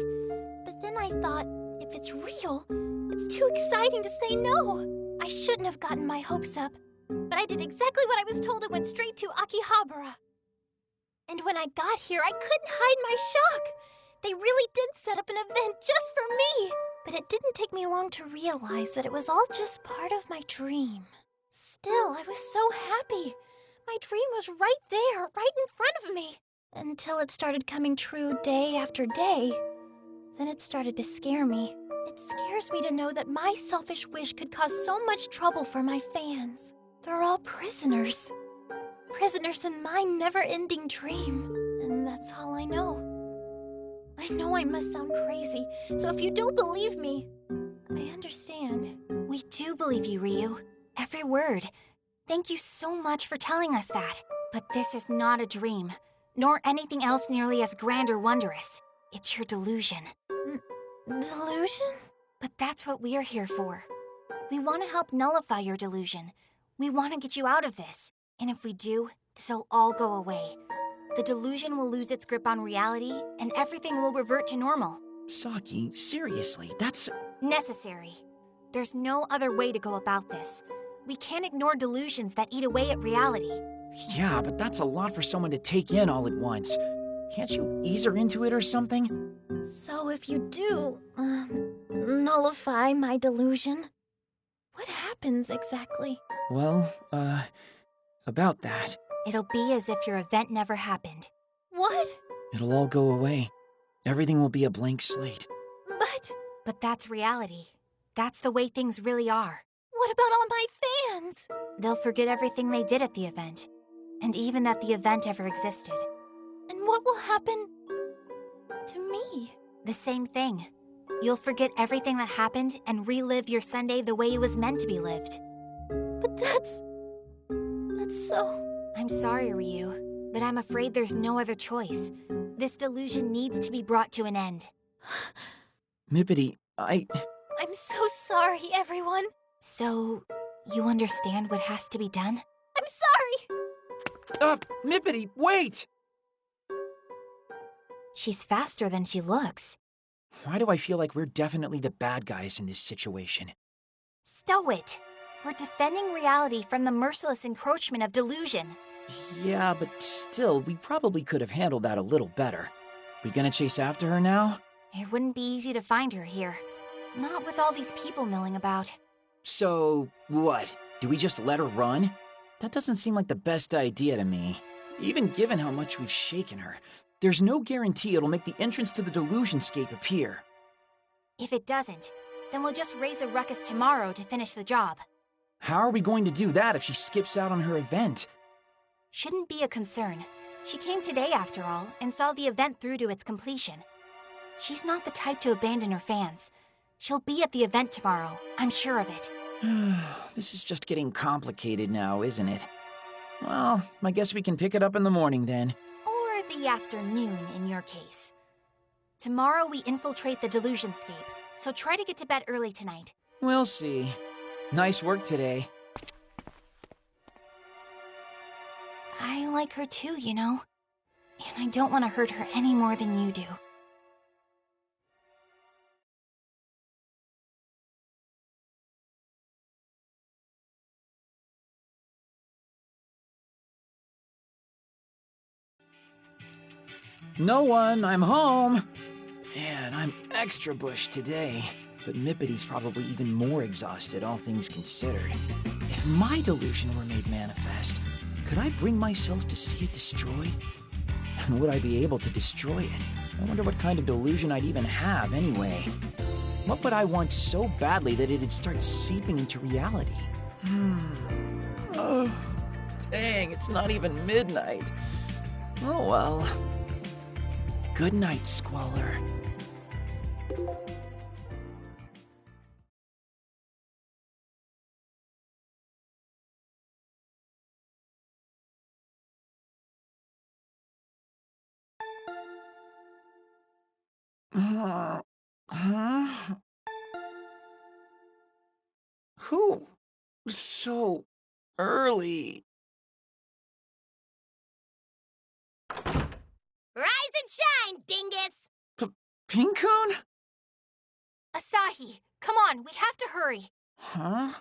But then I thought, if it's real, it's too exciting to say no. I shouldn't have gotten my hopes up. But I did exactly what I was told and went straight to Akihabara. And when I got here, I couldn't hide my shock. They really did set up an event just for me. But it didn't take me long to realize that it was all just part of my dream. Still, I was so happy. My dream was right there, right in front of me. Until it started coming true day after day. Then it started to scare me. It scares me to know that my selfish wish could cause so much trouble for my fans. They're all prisoners. Prisoners in my never-ending dream. And that's all I know. I know I must sound crazy, so if you don't believe me, I understand. We do believe you, Ryu. Every word. Thank you so much for telling us that. But this is not a dream, nor anything else nearly as grand or wondrous. It's your delusion. Delusion? But that's what we're here for. We want to help nullify your delusion. We want to get you out of this. And if we do, this'll all go away. The delusion will lose its grip on reality, and everything will revert to normal. Saki, seriously, that's... Necessary. There's no other way to go about this. We can't ignore delusions that eat away at reality. Yeah, but that's a lot for someone to take in all at once. Can't you ease her into it or something? So if you do, nullify my delusion, what happens exactly? Well, about that. It'll be as if your event never happened. What? It'll all go away. Everything will be a blank slate. But that's reality. That's the way things really are. What about all my fans? They'll forget everything they did at the event. And even that the event ever existed. And what will happen to me? The same thing. You'll forget everything that happened and relive your Sunday the way it was meant to be lived. But that's so... I'm sorry, Ryu, but I'm afraid there's no other choice. This delusion needs to be brought to an end. Mippity, I'm so sorry, everyone. So, you understand what has to be done? I'm sorry! Mippity, wait! She's faster than she looks. Why do I feel like we're definitely the bad guys in this situation? Stow it! We're defending reality from the merciless encroachment of delusion. Yeah, but still, we probably could have handled that a little better. We gonna chase after her now? It wouldn't be easy to find her here. Not with all these people milling about. So, what? Do we just let her run? That doesn't seem like the best idea to me. Even given how much we've shaken her, there's no guarantee it'll make the entrance to the Delusionscape appear. If it doesn't, then we'll just raise a ruckus tomorrow to finish the job. How are we going to do that if she skips out on her event? Shouldn't be a concern. She came today after all, and saw the event through to its completion. She's not the type to abandon her fans. She'll be at the event tomorrow, I'm sure of it. This is just getting complicated now, isn't it? Well, I guess we can pick it up in the morning then. Or the afternoon, in your case. Tomorrow we infiltrate the Delusionscape, so try to get to bed early tonight. We'll see. Nice work today. I like her too, you know. And I don't want to hurt her any more than you do. No one, I'm home! Man, I'm extra bush today. But Mippity's probably even more exhausted, all things considered. If my delusion were made manifest, could I bring myself to see it destroyed? And would I be able to destroy it? I wonder what kind of delusion I'd even have, anyway. What would I want so badly that it'd start seeping into reality? Oh, dang, it's not even midnight. Oh well. Good night, Squalor. Who? So early. Rise and shine, dingus! Pincoon? Asahi, come on, we have to hurry. Huh?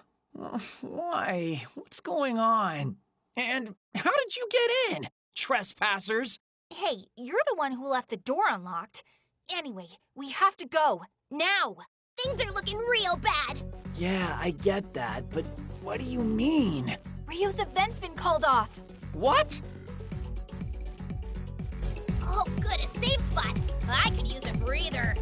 Why? What's going on? And how did you get in? Trespassers? Hey, you're the one who left the door unlocked. Anyway, we have to go. Now! Things are looking real bad. Yeah, I get that, but what do you mean? Ryu's event's been called off. What? Oh, good, a safe spot. I could use a breather.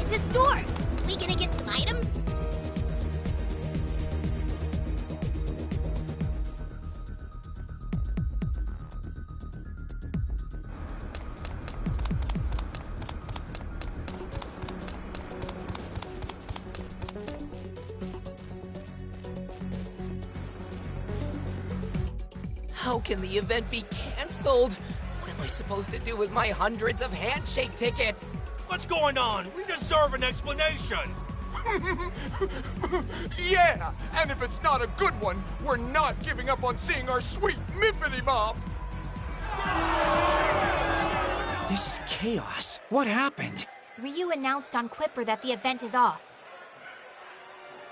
It's a store. We gonna get some items? How can the event be cancelled? What am I supposed to do with my hundreds of handshake tickets? What's going on? We deserve an explanation. Yeah, and if it's not a good one, we're not giving up on seeing our sweet Mippity Mop. This is chaos. What happened? Ryu announced on Quipper that the event is off.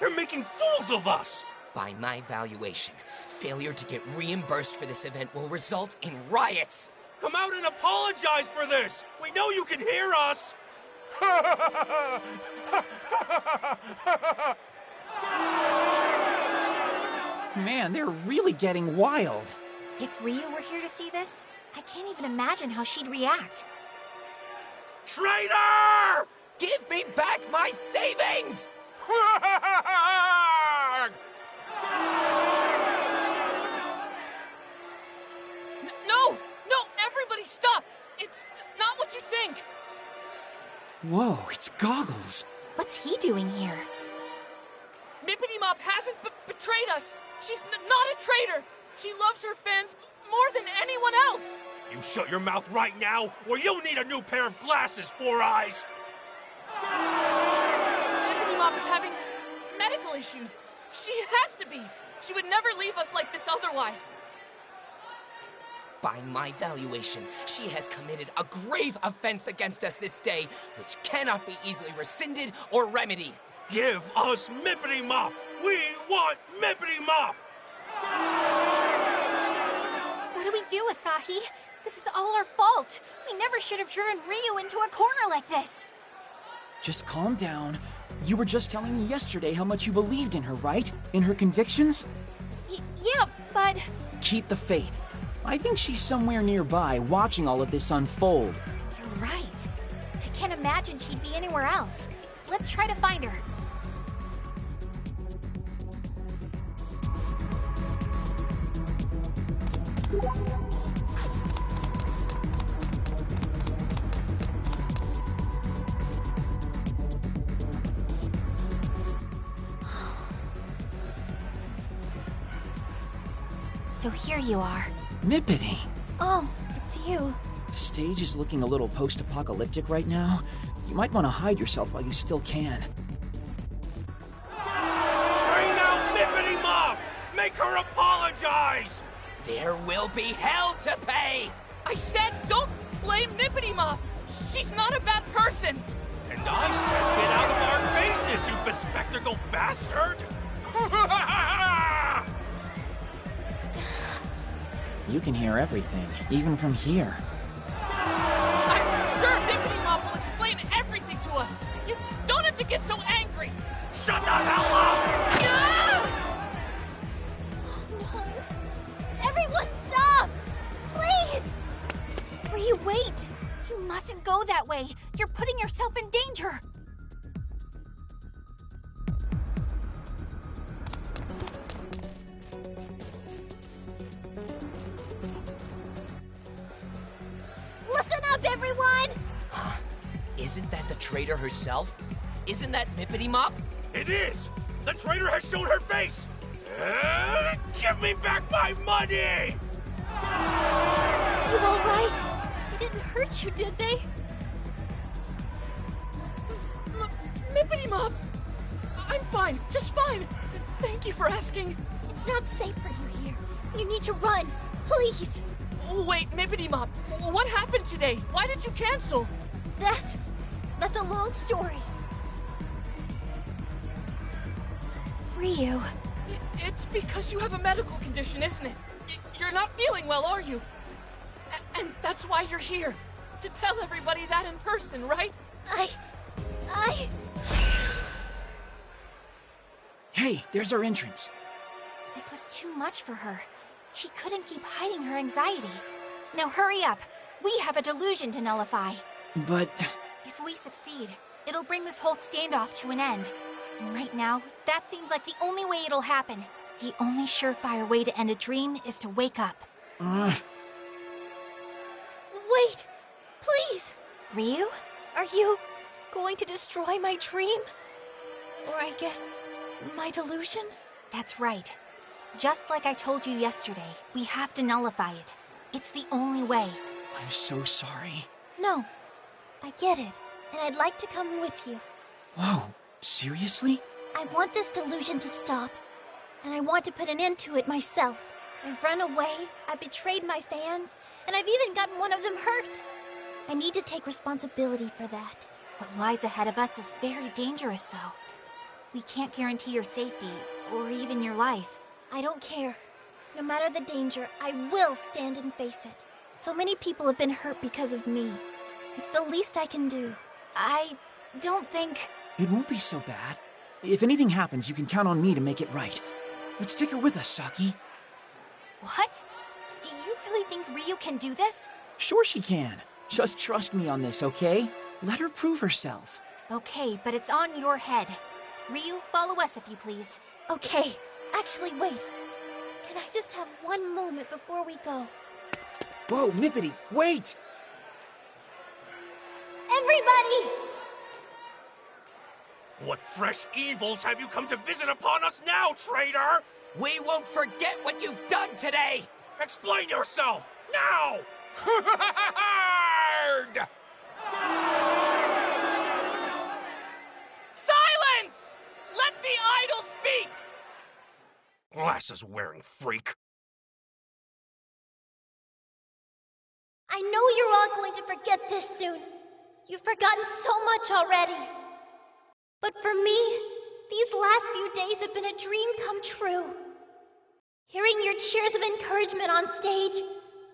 They're making fools of us. By my valuation, failure to get reimbursed for this event will result in riots. Come out and apologize for this. We know you can hear us. Man, they're really getting wild. If Ryu were here to see this, I can't even imagine how she'd react. Traitor! Give me back my savings! No! No! Everybody stop! It's not what you think! Whoa, it's Goggles. What's he doing here? Mippity Mop hasn't betrayed us! She's not a traitor! She loves her fans more than anyone else! You shut your mouth right now, or you'll need a new pair of glasses, Four Eyes! Mippity Mop is having medical issues. She has to be. She would never leave us like this otherwise. By my valuation, she has committed a grave offense against us this day, which cannot be easily rescinded or remedied. Give us Mippity Mop! We want Mippity Mop! What do we do, Asahi? This is all our fault. We never should have driven Ryu into a corner like this. Just calm down. You were just telling me yesterday how much you believed in her, right? In her convictions? Yeah, but... Keep the faith. I think she's somewhere nearby, watching all of this unfold. You're right. I can't imagine she'd be anywhere else. Let's try to find her. So here you are. Mippity. Oh, it's you. The stage is looking a little post-apocalyptic right now. You might want to hide yourself while you still can. Bring out Mippity Mop! Make her apologize! There will be hell to pay! I said don't blame Mippity Mop! She's not a bad person! And I said get out of our faces, you bespectacled bastard! You can hear everything, even from here. I'm sure Mippity Mop will explain everything to us! You don't have to get so angry! Shut the hell up! Ah! No. Everyone stop! Please! Ryu, wait! You mustn't go that way. You're putting yourself in danger. Listen up, everyone! Isn't that the traitor herself? Isn't that Mippity Mop? It is! The traitor has shown her face! Give me back my money! You all right? They didn't hurt you, did they? Mippity Mop! I'm fine, just fine. Thank you for asking. It's not safe for you here. You need to run. Please. Wait, Mippity Mop, what happened today? Why did you cancel? That's a long story. Ryu. It's because you have a medical condition, isn't it? You're not feeling well, are you? And that's why you're here. To tell everybody that in person, right? Hey, there's our entrance. This was too much for her. She couldn't keep hiding her anxiety. Now hurry up. We have a delusion to nullify. But... If we succeed, it'll bring this whole standoff to an end. And right now, that seems like the only way it'll happen. The only surefire way to end a dream is to wake up. Wait! Please! Ryu? Are you going to destroy my dream? Or I guess, my delusion? That's right. Just like I told you yesterday, we have to nullify it. It's the only way. I'm so sorry. No. I get it. And I'd like to come with you. Whoa, seriously? I want this delusion to stop. And I want to put an end to it myself. I've run away, I've betrayed my fans, and I've even gotten one of them hurt. I need to take responsibility for that. What lies ahead of us is very dangerous, though. We can't guarantee your safety, or even your life. I don't care. No matter the danger, I will stand and face it. So many people have been hurt because of me. It's the least I can do. I don't think... It won't be so bad. If anything happens, you can count on me to make it right. Let's take her with us, Saki. What? Do you really think Ryu can do this? Sure she can. Just trust me on this, okay? Let her prove herself. Okay, but it's on your head. Ryu, follow us if you please. Okay. Actually, wait. Can I just have one moment before we go? Whoa, Mippity, wait! Everybody! What fresh evils have you come to visit upon us now, traitor? We won't forget what you've done today! Explain yourself, now! Silence! Let the idol speak! Glasses-wearing freak. I know you're all going to forget this soon. You've forgotten so much already. But for me, these last few days have been a dream come true. Hearing your cheers of encouragement on stage,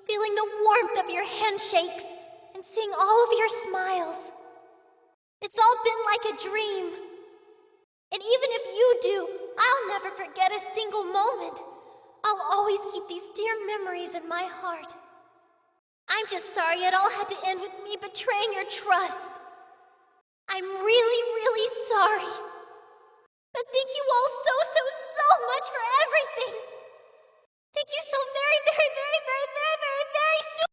feeling the warmth of your handshakes, and seeing all of your smiles. It's all been like a dream. And even if you do, I'll never forget a single moment. I'll always keep these dear memories in my heart. I'm just sorry it all had to end with me betraying your trust. I'm really, really sorry. But thank you all so much for everything. Thank you so very soon.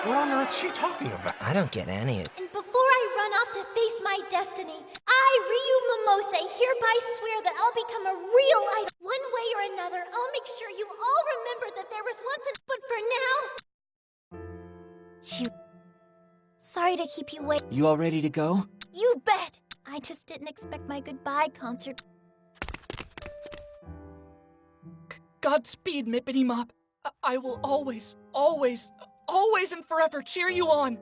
What on earth is she talking about? I don't get any of it. And before I run off to face my destiny, I, Ryu Mimose, hereby swear that I'll become a real idol. One way or another, I'll make sure you all remember that there was once an... But for now... Shoot. Sorry to keep you waiting. You all ready to go? You bet! I just didn't expect my goodbye concert. Godspeed, Mippity Mop. I will always and forever cheer you on.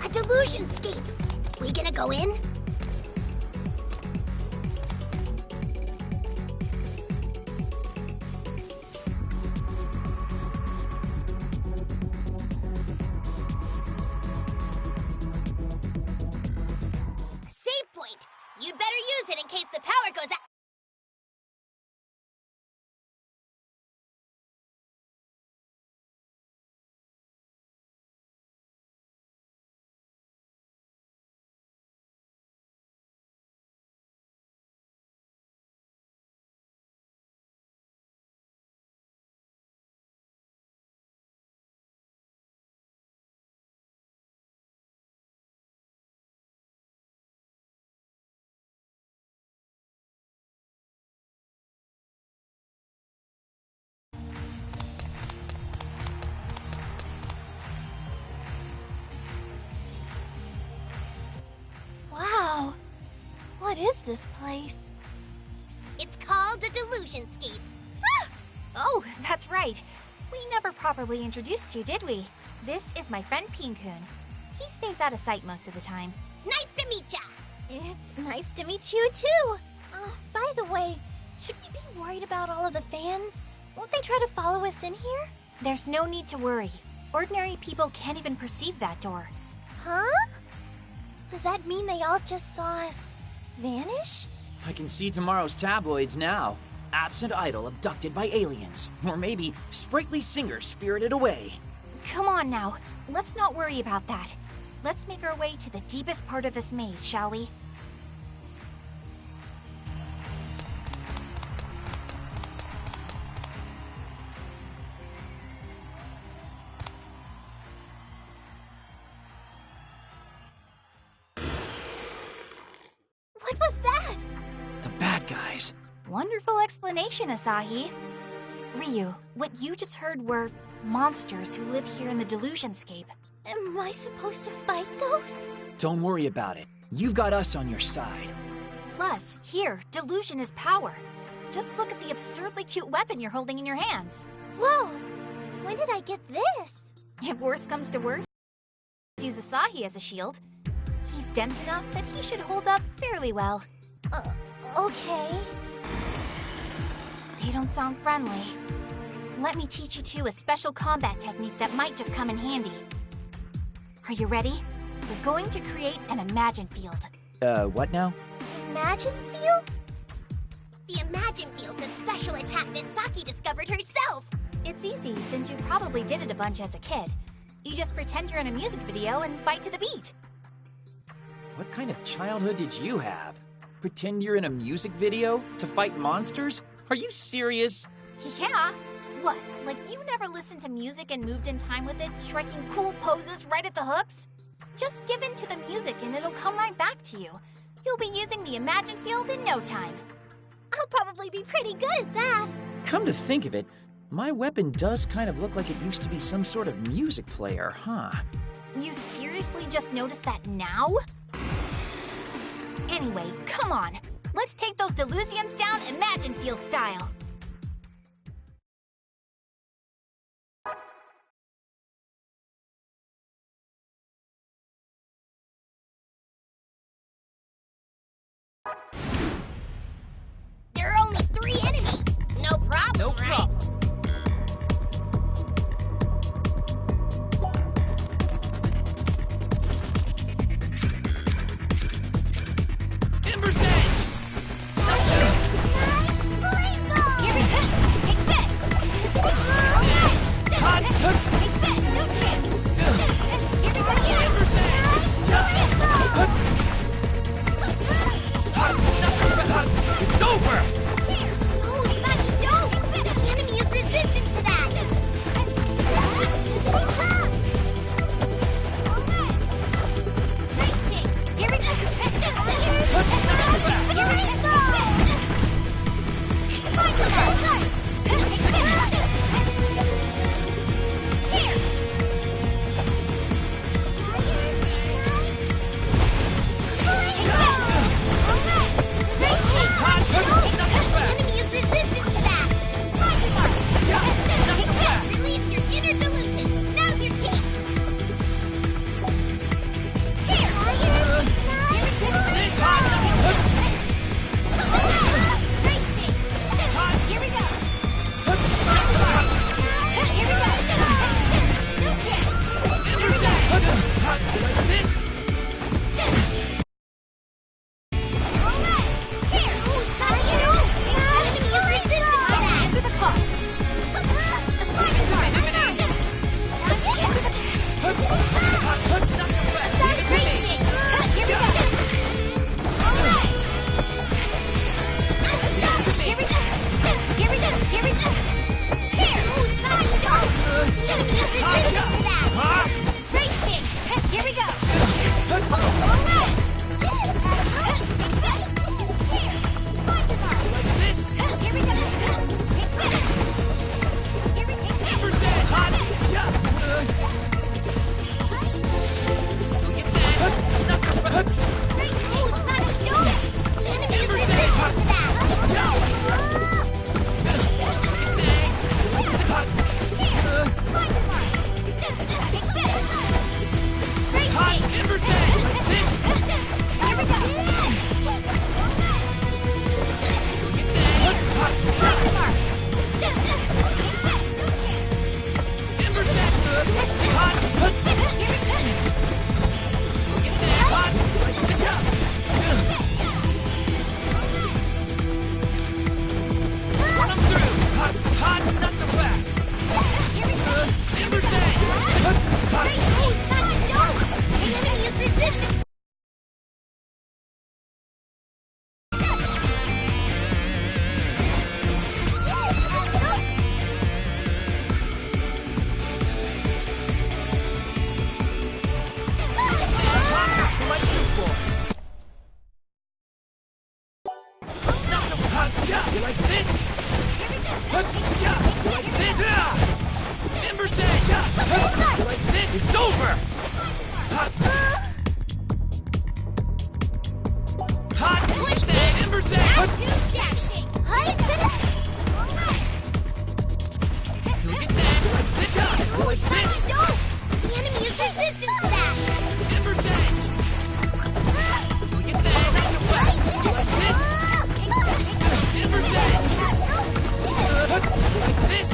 A delusion scape. We gonna go in? Save point. You'd better use it in case the power goes out. Wow. What is this place? It's called a delusion scape. Oh, that's right. We never properly introduced you, did we? This is my friend Peen-kun. He stays out of sight most of the time. Nice to meet ya! It's nice to meet you, too. By the way, should we be worried about all of the fans? Won't they try to follow us in here? There's no need to worry. Ordinary people can't even perceive that door. Huh? Does that mean they all just saw us vanish? I can see tomorrow's tabloids now. Absent idol abducted by aliens. Or maybe sprightly singer spirited away. Come on now. Let's not worry about that. Let's make our way to the deepest part of this maze, shall we? What was that? The bad guys. Wonderful explanation, Asahi. Ryu, what you just heard were monsters who live here in the Delusionscape. Am I supposed to fight those? Don't worry about it. You've got us on your side. Plus, here, delusion is power. Just look at the absurdly cute weapon you're holding in your hands. Whoa! When did I get this? If worse comes to worse, use Asahi as a shield. He's dense enough that he should hold up fairly well. Okay. They don't sound friendly. Let me teach you two a special combat technique that might just come in handy. Are you ready? We're going to create an Imagine field. What now? Imagine field? The Imagine Field's a special attack that Saki discovered herself. It's easy since you probably did it a bunch as a kid. You just pretend you're in a music video and fight to the beat. What kind of childhood did you have? Pretend you're in a music video to fight monsters? Are you serious? Yeah. What, like you never listened to music and moved in time with it, striking cool poses right at the hooks? Just give in to the music and it'll come right back to you. You'll be using the Imagine field in no time. I'll probably be pretty good at that. Come to think of it, my weapon does kind of look like it used to be some sort of music player, huh? You seriously just noticed that now? Anyway, come on. Let's take those delusions down Imagine field style. There are only 3 enemies. No problem, No right? problem. Ember's Edge! Here we go! Take this! Hot! Take this! No chance! Here we go! Ember's Edge! It's over! No, Saki, don't! The enemy is resistant to that! Here we go! Enemy is resistant to that! Release your inner delusion! Now's your chance! Here we go! Here we go! No chance! Here we go! Like this? Into the car! Here we go! Here we go! Here we go! Ember's Edge! Hot! Get that! Hot! Ember's Edge! This! Here we go! Ember's Edge! Hot! Run 'em through! Hot! Hot! Not so fast! Ember's Edge! Like shoot for. Not so hot! You like this? You like this? Ember's Edge! You like this? It's over! Hot! Hot! Like that! Ember's Edge! You get that? You like this? You like this? The enemy is resistant to that! Ember's Edge! You get that? Not so fast! You like this? Ember's Edge! You like this?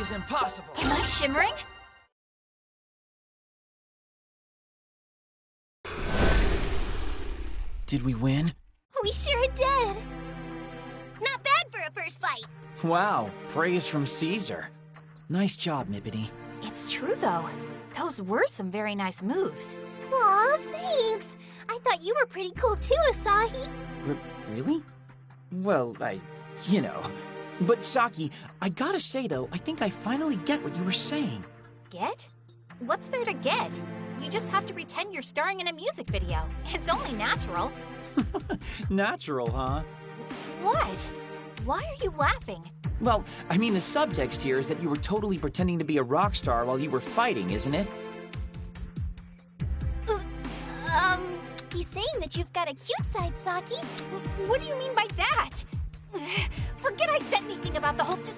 is impossible. Am I shimmering? Did we win? We sure did. Not bad for a first fight. Wow, praise from Caesar. Nice job, Mippity. It's true, though. Those were some very nice moves. Aw, thanks. I thought you were pretty cool too, Asahi. Really? Well, you know. But Saki, I gotta say though, I think I finally get what you were saying. Get? What's there to get? You just have to pretend you're starring in a music video. It's only natural. Natural, huh? What? Why are you laughing? Well, I mean the subtext here is that you were totally pretending to be a rock star while you were fighting, isn't it? He's saying that you've got a cute side, Saki. What do you mean by that? Forget I said anything about the whole... Just